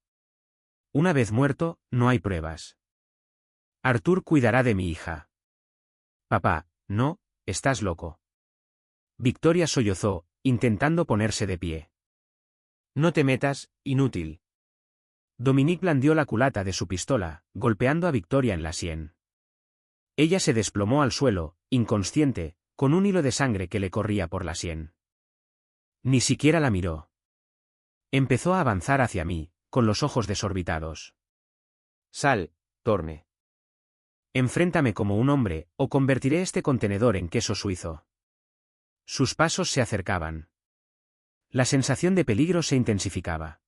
Una vez muerto, no hay pruebas. Arthur cuidará de mi hija. Papá, no, estás loco. Victoria sollozó, intentando ponerse de pie. No te metas, inútil. Dominique blandió la culata de su pistola, golpeando a Victoria en la sien. Ella se desplomó al suelo, inconsciente, con un hilo de sangre que le corría por la sien. Ni siquiera la miró. Empezó a avanzar hacia mí, con los ojos desorbitados. Sal, Thorne. Enfréntame como un hombre, o convertiré este contenedor en queso suizo. Sus pasos se acercaban. La sensación de peligro se intensificaba.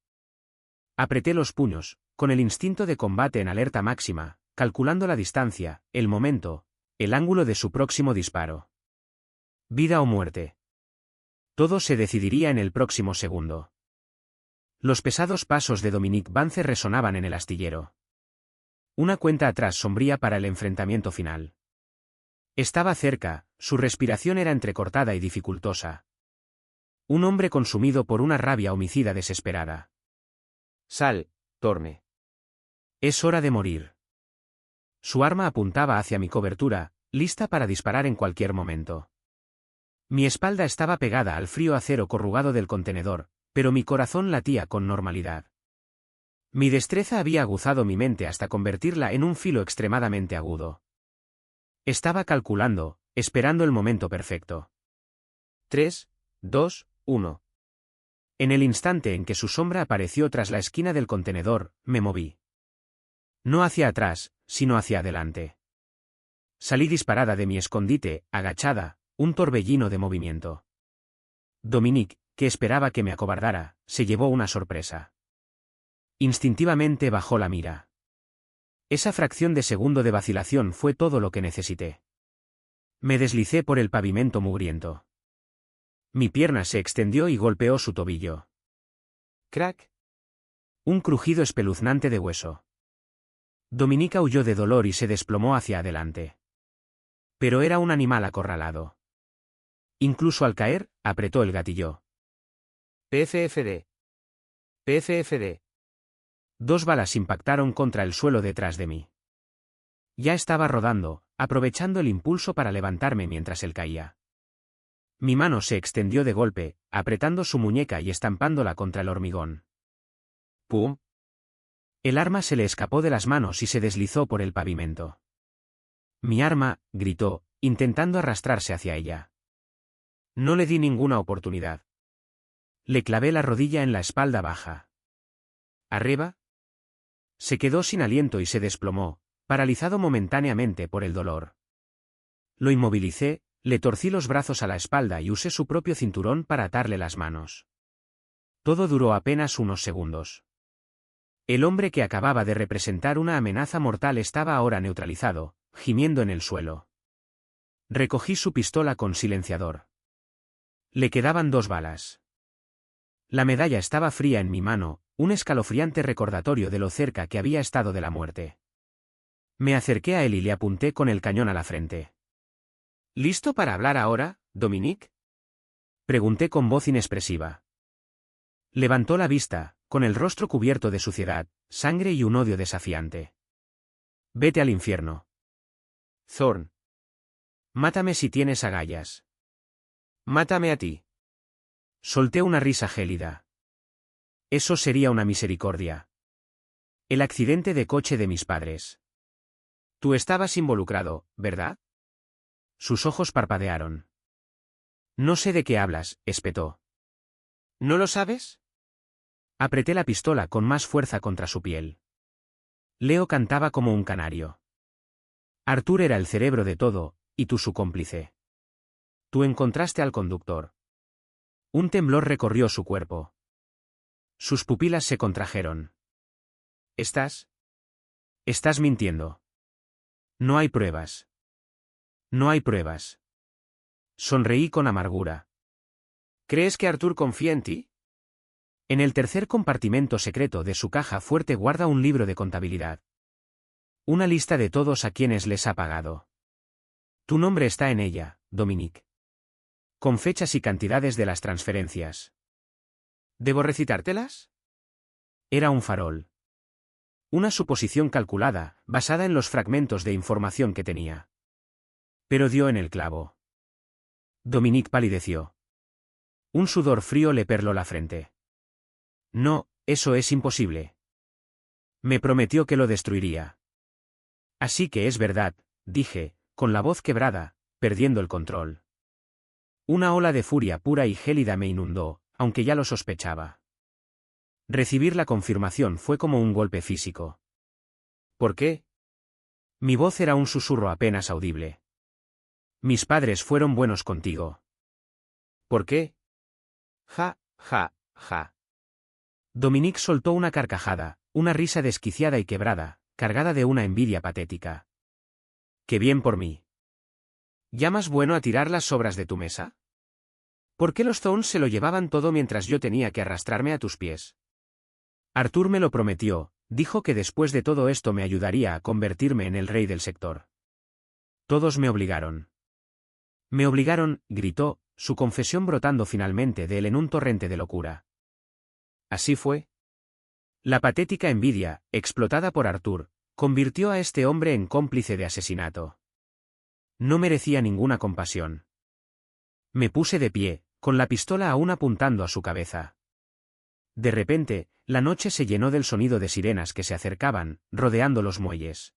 Apreté los puños, con el instinto de combate en alerta máxima, calculando la distancia, el momento, el ángulo de su próximo disparo. Vida o muerte. Todo se decidiría en el próximo segundo. Los pesados pasos de Dominique Vance resonaban en el astillero. Una cuenta atrás sombría para el enfrentamiento final. Estaba cerca, su respiración era entrecortada y dificultosa. Un hombre consumido por una rabia homicida desesperada. Sal, Thorne. Es hora de morir. Su arma apuntaba hacia mi cobertura, lista para disparar en cualquier momento. Mi espalda estaba pegada al frío acero corrugado del contenedor, pero mi corazón latía con normalidad. Mi destreza había aguzado mi mente hasta convertirla en un filo extremadamente agudo. Estaba calculando, esperando el momento perfecto. 3, 2, 1. En el instante en que su sombra apareció tras la esquina del contenedor, me moví. No hacia atrás, sino hacia adelante. Salí disparada de mi escondite, agachada, un torbellino de movimiento. Dominique, que esperaba que me acobardara, se llevó una sorpresa. Instintivamente bajó la mira. Esa fracción de segundo de vacilación fue todo lo que necesité. Me deslicé por el pavimento mugriento. Mi pierna se extendió y golpeó su tobillo. Crack. Un crujido espeluznante de hueso. Dominica huyó de dolor y se desplomó hacia adelante. Pero era un animal acorralado. Incluso al caer, apretó el gatillo. PFFD. PFFD. 2 balas impactaron contra el suelo detrás de mí. Ya estaba rodando, aprovechando el impulso para levantarme mientras él caía. Mi mano se extendió de golpe, apretando su muñeca y estampándola contra el hormigón. ¡Pum! El arma se le escapó de las manos y se deslizó por el pavimento. Mi arma, gritó, intentando arrastrarse hacia ella. No le di ninguna oportunidad. Le clavé la rodilla en la espalda baja. ¿Arriba? Se quedó sin aliento y se desplomó, paralizado momentáneamente por el dolor. Lo inmovilicé, le torcí los brazos a la espalda y usé su propio cinturón para atarle las manos. Todo duró apenas unos segundos. El hombre que acababa de representar una amenaza mortal estaba ahora neutralizado, gimiendo en el suelo. Recogí su pistola con silenciador. Le quedaban 2 balas. La medalla estaba fría en mi mano, un escalofriante recordatorio de lo cerca que había estado de la muerte. Me acerqué a él y le apunté con el cañón a la frente. ¿Listo para hablar ahora, Dominique? Pregunté con voz inexpresiva. Levantó la vista, con el rostro cubierto de suciedad, sangre y un odio desafiante. Vete al infierno. Thorne. Mátame si tienes agallas. Mátame a ti. Solté una risa gélida. Eso sería una misericordia. El accidente de coche de mis padres. Tú estabas involucrado, ¿verdad? Sus ojos parpadearon. No sé de qué hablas, espetó. ¿No lo sabes? Apreté la pistola con más fuerza contra su piel. Leo cantaba como un canario. Arthur era el cerebro de todo, y tú su cómplice. Tú encontraste al conductor. Un temblor recorrió su cuerpo. Sus pupilas se contrajeron. ¿Estás mintiendo. No hay pruebas. No hay pruebas. Sonreí con amargura. ¿Crees que Arthur confía en ti? En el tercer compartimento secreto de su caja fuerte guarda un libro de contabilidad. Una lista de todos a quienes les ha pagado. Tu nombre está en ella, Dominique. Con fechas y cantidades de las transferencias. ¿Debo recitártelas? Era un farol. Una suposición calculada, basada en los fragmentos de información que tenía. Pero dio en el clavo. Dominique palideció. Un sudor frío le perló la frente. No, eso es imposible. Me prometió que lo destruiría. Así que es verdad, dije, con la voz quebrada, perdiendo el control. Una ola de furia pura y gélida me inundó, aunque ya lo sospechaba. Recibir la confirmación fue como un golpe físico. ¿Por qué? Mi voz era un susurro apenas audible. Mis padres fueron buenos contigo. ¿Por qué? Ja, ja, ja. Dominique soltó una carcajada, una risa desquiciada y quebrada, cargada de una envidia patética. ¡Qué bien por mí! ¿Llamas bueno a tirar las sobras de tu mesa? ¿Por qué los Thorns se lo llevaban todo mientras yo tenía que arrastrarme a tus pies? Arthur me lo prometió, dijo que después de todo esto me ayudaría a convertirme en el rey del sector. Todos me obligaron. Me obligaron, gritó, su confesión brotando finalmente de él en un torrente de locura. ¿Así fue? La patética envidia, explotada por Arthur, convirtió a este hombre en cómplice de asesinato. No merecía ninguna compasión. Me puse de pie, con la pistola aún apuntando a su cabeza. De repente, la noche se llenó del sonido de sirenas que se acercaban, rodeando los muelles.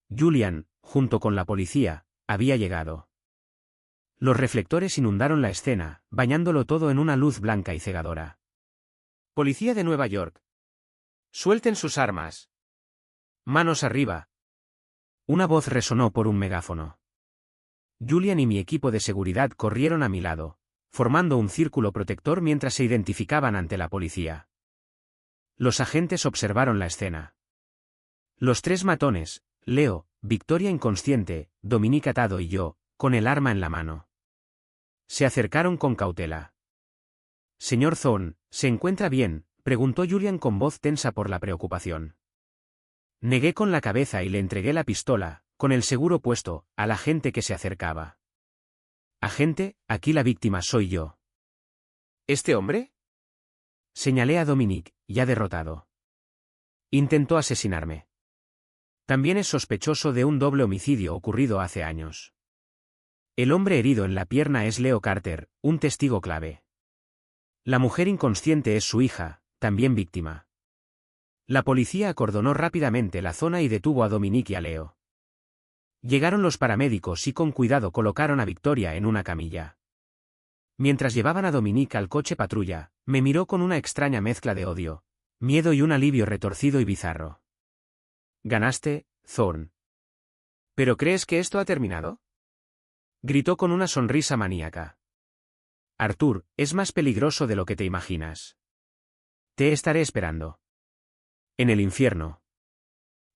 Julian, junto con la policía, había llegado. Los reflectores inundaron la escena, bañándolo todo en una luz blanca y cegadora. Policía de Nueva York. Suelten sus armas. Manos arriba. Una voz resonó por un megáfono. Julian y mi equipo de seguridad corrieron a mi lado, formando un círculo protector mientras se identificaban ante la policía. Los agentes observaron la escena. Los tres matones, Leo, Victoria inconsciente, Dominique atado y yo, con el arma en la mano. Se acercaron con cautela. Señor Thorne, ¿se encuentra bien?, preguntó Julian con voz tensa por la preocupación. Negué con la cabeza y le entregué la pistola, con el seguro puesto, al agente que se acercaba. Agente, aquí la víctima soy yo. ¿Este hombre? Señalé a Dominique, ya derrotado. Intentó asesinarme. También es sospechoso de un doble homicidio ocurrido hace años. El hombre herido en la pierna es Leo Carter, un testigo clave. La mujer inconsciente es su hija, también víctima. La policía acordonó rápidamente la zona y detuvo a Dominique y a Leo. Llegaron los paramédicos y con cuidado colocaron a Victoria en una camilla. Mientras llevaban a Dominique al coche patrulla, me miró con una extraña mezcla de odio, miedo y un alivio retorcido y bizarro. Ganaste, Thorne. ¿Pero crees que esto ha terminado? Gritó con una sonrisa maníaca. Arthur, es más peligroso de lo que te imaginas. Te estaré esperando. En el infierno.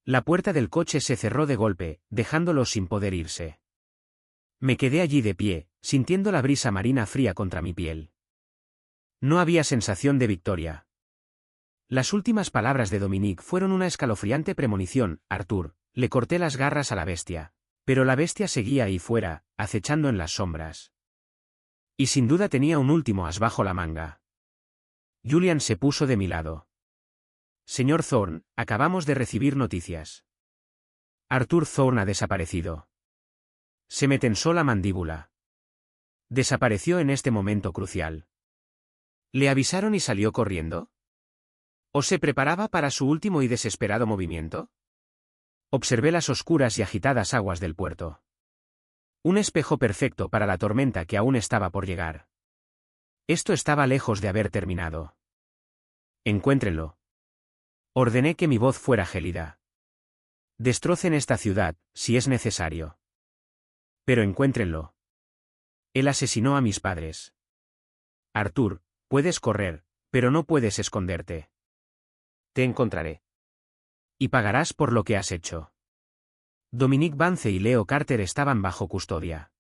La puerta del coche se cerró de golpe, dejándolos sin poder irse. Me quedé allí de pie, sintiendo la brisa marina fría contra mi piel. No había sensación de victoria. Las últimas palabras de Dominique fueron una escalofriante premonición. Arthur, le corté las garras a la bestia, pero la bestia seguía ahí fuera, acechando en las sombras. Y sin duda tenía un último as bajo la manga. Julian se puso de mi lado. Señor Thorne, acabamos de recibir noticias. Arthur Thorne ha desaparecido. Se me tensó la mandíbula. Desapareció en este momento crucial. ¿Le avisaron y salió corriendo? ¿O se preparaba para su último y desesperado movimiento? Observé las oscuras y agitadas aguas del puerto. Un espejo perfecto para la tormenta que aún estaba por llegar. Esto estaba lejos de haber terminado. Encuéntrenlo. Ordené que mi voz fuera gélida. Destrocen esta ciudad, si es necesario. Pero encuéntrenlo. Él asesinó a mis padres. Arthur, puedes correr, pero no puedes esconderte. Te encontraré. Y pagarás por lo que has hecho. Dominique Vance y Leo Carter estaban bajo custodia.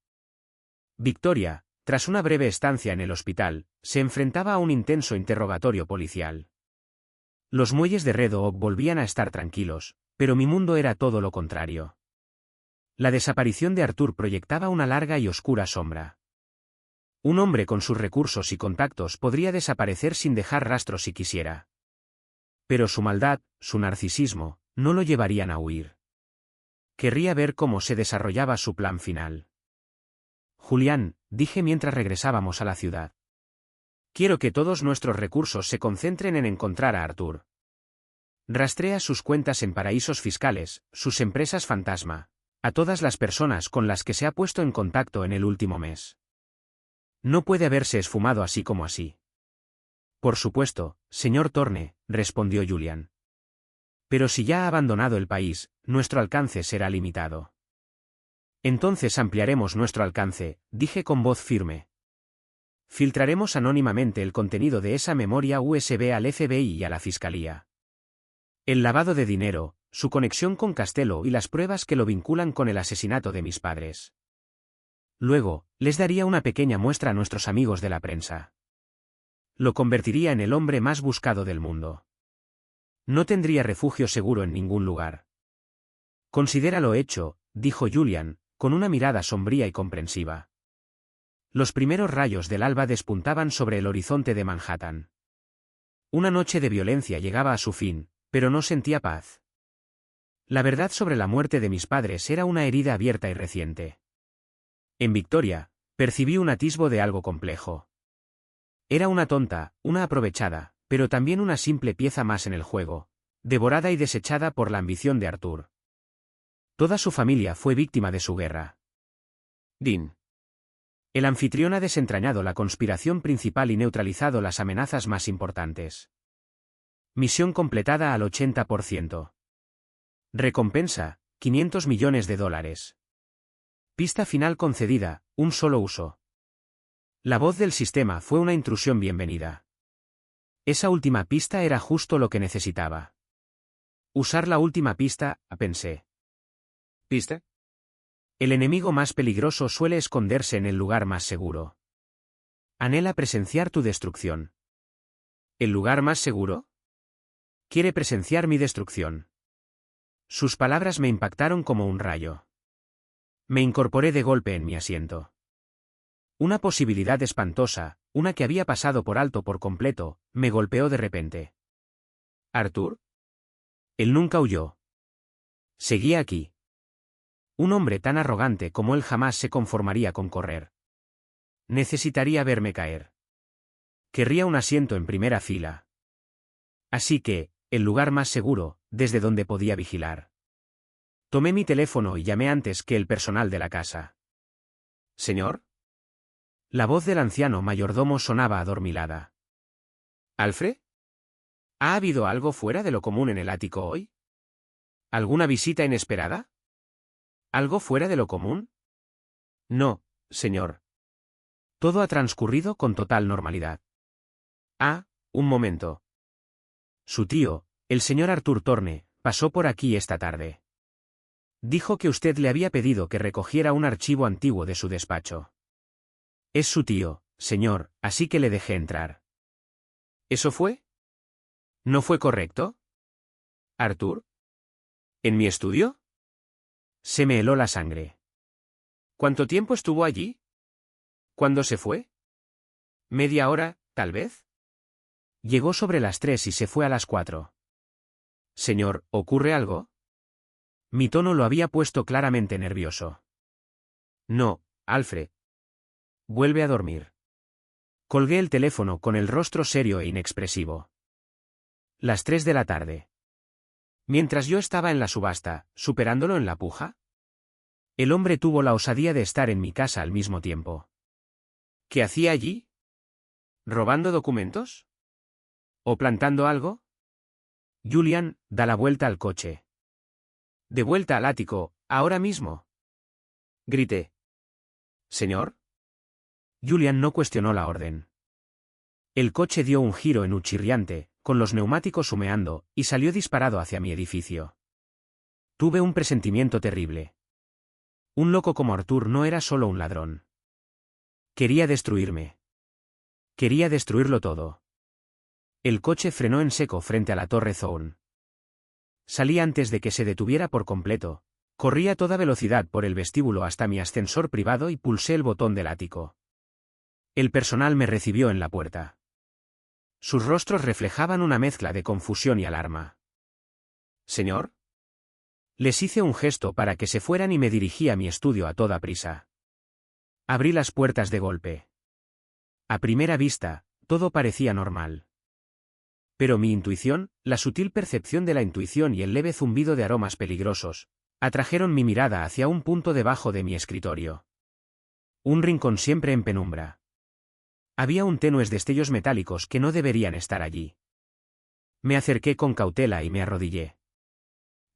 Victoria, tras una breve estancia en el hospital, se enfrentaba a un intenso interrogatorio policial. Los muelles de Red Oak volvían a estar tranquilos, pero mi mundo era todo lo contrario. La desaparición de Arthur proyectaba una larga y oscura sombra. Un hombre con sus recursos y contactos podría desaparecer sin dejar rastro si quisiera. Pero su maldad, su narcisismo, no lo llevarían a huir. Querría ver cómo se desarrollaba su plan final. Julián, dije mientras regresábamos a la ciudad. Quiero que todos nuestros recursos se concentren en encontrar a Arthur. Rastrea sus cuentas en paraísos fiscales, sus empresas fantasma, a todas las personas con las que se ha puesto en contacto en el último mes. No puede haberse esfumado así como así. Por supuesto, señor Thorne, respondió Julian. Pero si ya ha abandonado el país, nuestro alcance será limitado. Entonces ampliaremos nuestro alcance, dije con voz firme. Filtraremos anónimamente el contenido de esa memoria USB al FBI y a la Fiscalía. El lavado de dinero, su conexión con Costello y las pruebas que lo vinculan con el asesinato de mis padres. Luego, les daría una pequeña muestra a nuestros amigos de la prensa. Lo convertiría en el hombre más buscado del mundo. No tendría refugio seguro en ningún lugar. Considéralo hecho, dijo Julian, con una mirada sombría y comprensiva. Los primeros rayos del alba despuntaban sobre el horizonte de Manhattan. Una noche de violencia llegaba a su fin, pero no sentía paz. La verdad sobre la muerte de mis padres era una herida abierta y reciente. En Victoria, percibí un atisbo de algo complejo. Era una tonta, una aprovechada, pero también una simple pieza más en el juego, devorada y desechada por la ambición de Arthur. Toda su familia fue víctima de su guerra. Dean. El anfitrión ha desentrañado la conspiración principal y neutralizado las amenazas más importantes. Misión completada al 80%. Recompensa, $500 millones. Pista final concedida, un solo uso. La voz del sistema fue una intrusión bienvenida. Esa última pista era justo lo que necesitaba. Usar la última pista, pensé. ¿Pista? El enemigo más peligroso suele esconderse en el lugar más seguro. Anhela presenciar tu destrucción. ¿El lugar más seguro? Quiere presenciar mi destrucción. Sus palabras me impactaron como un rayo. Me incorporé de golpe en mi asiento. Una posibilidad espantosa, una que había pasado por alto por completo, me golpeó de repente. ¿Arthur? Él nunca huyó. Seguía aquí. Un hombre tan arrogante como él jamás se conformaría con correr. Necesitaría verme caer. Querría un asiento en primera fila. Así que, el lugar más seguro, desde donde podía vigilar. Tomé mi teléfono y llamé antes que el personal de la casa. ¿Señor? La voz del anciano mayordomo sonaba adormilada. ¿Alfred? ¿Ha habido algo fuera de lo común en el ático hoy? ¿Alguna visita inesperada? ¿Algo fuera de lo común? No, señor. Todo ha transcurrido con total normalidad. Ah, un momento. Su tío, el señor Arthur Thorne, pasó por aquí esta tarde. Dijo que usted le había pedido que recogiera un archivo antiguo de su despacho. Es su tío, señor, así que le dejé entrar. ¿Eso fue? ¿No fue correcto? ¿Arthur? ¿En mi estudio? Se me heló la sangre. ¿Cuánto tiempo estuvo allí? ¿Cuándo se fue? ¿Media hora, tal vez? Llegó sobre las 3 y se fue a las 4. Señor, ¿ocurre algo? Mi tono lo había puesto claramente nervioso. No, Alfred. Vuelve a dormir. Colgué el teléfono con el rostro serio e inexpresivo. Las 3 de la tarde. Mientras yo estaba en la subasta, superándolo en la puja. El hombre tuvo la osadía de estar en mi casa al mismo tiempo. ¿Qué hacía allí? ¿Robando documentos? ¿O plantando algo? Julian, da la vuelta al coche. De vuelta al ático, ahora mismo. Grité. ¿Señor? Julian no cuestionó la orden. El coche dio un giro en chirriante, con los neumáticos humeando, y salió disparado hacia mi edificio. Tuve un presentimiento terrible. Un loco como Arthur no era solo un ladrón. Quería destruirme. Quería destruirlo todo. El coche frenó en seco frente a la Torre Thorne. Salí antes de que se detuviera por completo. Corrí a toda velocidad por el vestíbulo hasta mi ascensor privado y pulsé el botón del ático. El personal me recibió en la puerta. Sus rostros reflejaban una mezcla de confusión y alarma. ¿Señor? Les hice un gesto para que se fueran y me dirigí a mi estudio a toda prisa. Abrí las puertas de golpe. A primera vista, todo parecía normal. Pero mi intuición, la sutil percepción de la intuición y el leve zumbido de aromas peligrosos, atrajeron mi mirada hacia un punto debajo de mi escritorio. Un rincón siempre en penumbra. Había tenues destellos metálicos que no deberían estar allí. Me acerqué con cautela y me arrodillé.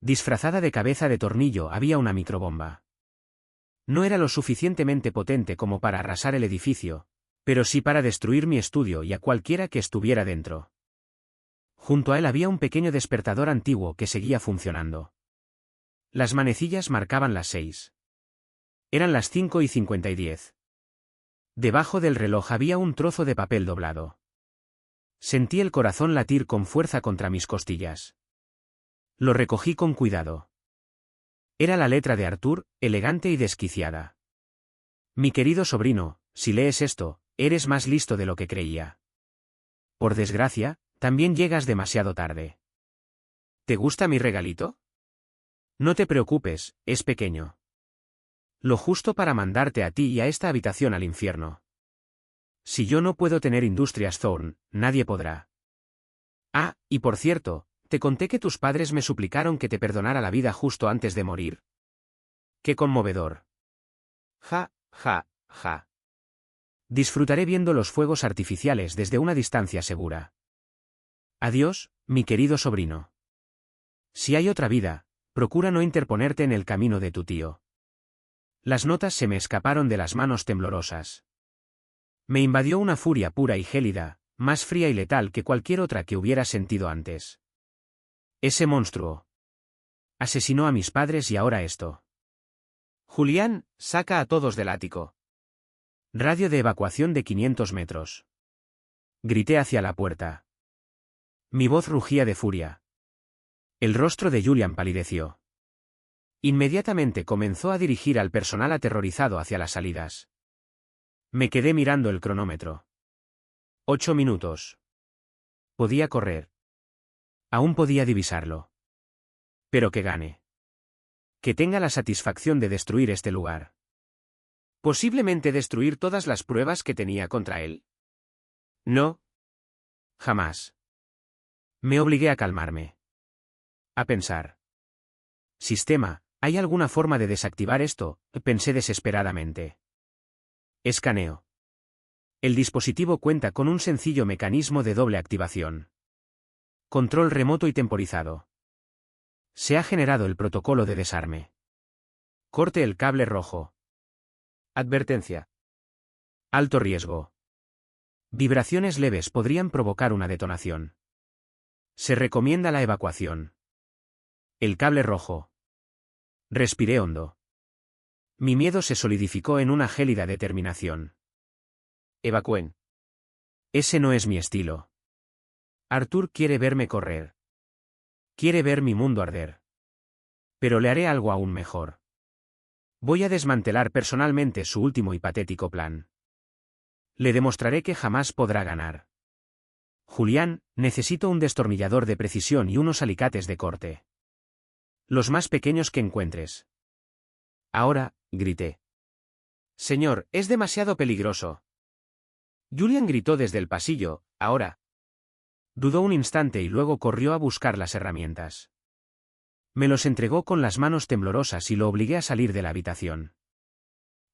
Disfrazada de cabeza de tornillo había una microbomba. No era lo suficientemente potente como para arrasar el edificio, pero sí para destruir mi estudio y a cualquiera que estuviera dentro. Junto a él había un pequeño despertador antiguo que seguía funcionando. Las manecillas marcaban las 6. Eran las 5:50. Debajo del reloj había un trozo de papel doblado. Sentí el corazón latir con fuerza contra mis costillas. Lo recogí con cuidado. Era la letra de Arthur, elegante y desquiciada. Mi querido sobrino, si lees esto, eres más listo de lo que creía. Por desgracia, también llegas demasiado tarde. ¿Te gusta mi regalito? No te preocupes, es pequeño. Lo justo para mandarte a ti y a esta habitación al infierno. Si yo no puedo tener Industrias Thorne, nadie podrá. Ah, y por cierto, te conté que tus padres me suplicaron que te perdonara la vida justo antes de morir. ¡Qué conmovedor! Ja, ja, ja. Disfrutaré viendo los fuegos artificiales desde una distancia segura. Adiós, mi querido sobrino. Si hay otra vida, procura no interponerte en el camino de tu tío. Las notas se me escaparon de las manos temblorosas. Me invadió una furia pura y gélida, más fría y letal que cualquier otra que hubiera sentido antes. Ese monstruo asesinó a mis padres y ahora esto. Julián, saca a todos del ático. Radio de evacuación de 500 metros. Grité hacia la puerta. Mi voz rugía de furia. El rostro de Julian palideció. Inmediatamente comenzó a dirigir al personal aterrorizado hacia las salidas. Me quedé mirando el cronómetro. 8 minutos. Podía correr. Aún podía divisarlo. Pero que gane. Que tenga la satisfacción de destruir este lugar. ¿Posiblemente destruir todas las pruebas que tenía contra él? No. Jamás. Me obligué a calmarme. A pensar. Sistema, ¿hay alguna forma de desactivar esto? Pensé desesperadamente. Escaneo. El dispositivo cuenta con un sencillo mecanismo de doble activación. Control remoto y temporizado. Se ha generado el protocolo de desarme. Corte el cable rojo. Advertencia. Alto riesgo. Vibraciones leves podrían provocar una detonación. Se recomienda la evacuación. El cable rojo. Respiré hondo. Mi miedo se solidificó en una gélida determinación. Evacúen. Ese no es mi estilo. Arthur quiere verme correr. Quiere ver mi mundo arder. Pero le haré algo aún mejor. Voy a desmantelar personalmente su último y patético plan. Le demostraré que jamás podrá ganar. Julián, necesito un destornillador de precisión y unos alicates de corte. Los más pequeños que encuentres. Ahora, grité. Señor, es demasiado peligroso. Julian gritó desde el pasillo, ahora. Dudó un instante y luego corrió a buscar las herramientas. Me los entregó con las manos temblorosas y lo obligué a salir de la habitación.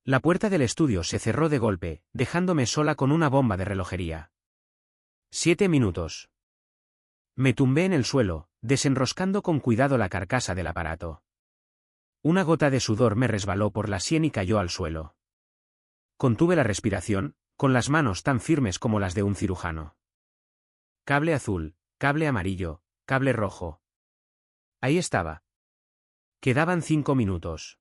La puerta del estudio se cerró de golpe, dejándome sola con una bomba de relojería. 7 minutos. Me tumbé en el suelo, desenroscando con cuidado la carcasa del aparato. Una gota de sudor me resbaló por la sien y cayó al suelo. Contuve la respiración, con las manos tan firmes como las de un cirujano. Cable azul, cable amarillo, cable rojo. Ahí estaba. Quedaban 5 minutos.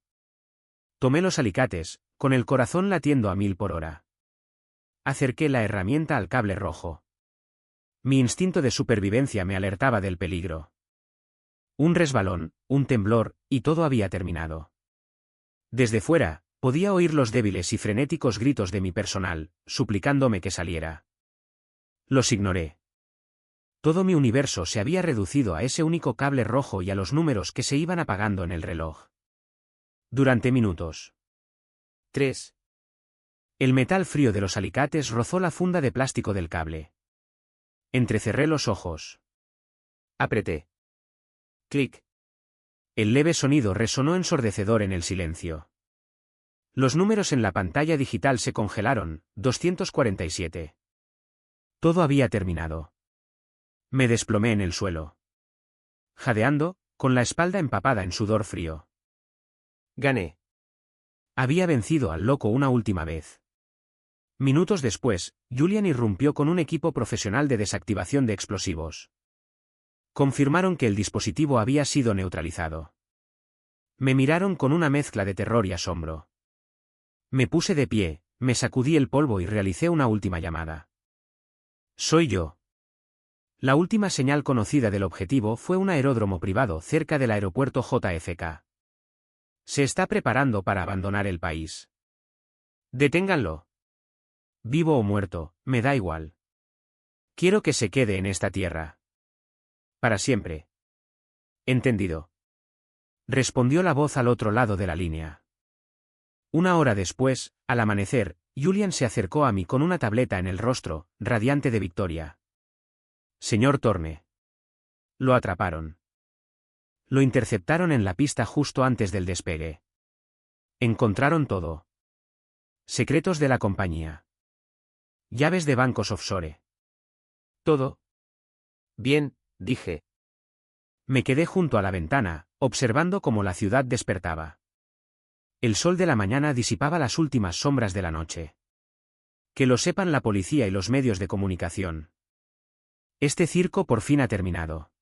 Tomé los alicates, con el corazón latiendo a 1000 por hora. acerqué la herramienta al cable rojo. Mi instinto de supervivencia me alertaba del peligro. Un resbalón, un temblor, y todo había terminado. Desde fuera, podía oír los débiles y frenéticos gritos de mi personal, suplicándome que saliera. Los ignoré. Todo mi universo se había reducido a ese único cable rojo y a los números que se iban apagando en el reloj. Durante minutos. 3. El metal frío de los alicates rozó la funda de plástico del cable. Entrecerré los ojos. Apreté. Clic. El leve sonido resonó ensordecedor en el silencio. Los números en la pantalla digital se congelaron, 247. Todo había terminado. Me desplomé en el suelo. Jadeando, con la espalda empapada en sudor frío. Gané. Había vencido al loco una última vez. Minutos después, Julian irrumpió con un equipo profesional de desactivación de explosivos. Confirmaron que el dispositivo había sido neutralizado. Me miraron con una mezcla de terror y asombro. Me puse de pie, me sacudí el polvo y realicé una última llamada. Soy yo. La última señal conocida del objetivo fue un aeródromo privado cerca del aeropuerto JFK. Se está preparando para abandonar el país. Deténganlo. Vivo o muerto, me da igual. Quiero que se quede en esta tierra. Para siempre. Entendido. Respondió la voz al otro lado de la línea. Una hora después, al amanecer, Julian se acercó a mí con una tableta en el rostro, radiante de victoria. Señor Thorne. Lo atraparon. Lo interceptaron en la pista justo antes del despegue. Encontraron todo. Secretos de la compañía. Llaves de bancos offshore. Todo. Bien, dije. Me quedé junto a la ventana, observando cómo la ciudad despertaba. El sol de la mañana disipaba las últimas sombras de la noche. Que lo sepan la policía y los medios de comunicación. Este circo por fin ha terminado.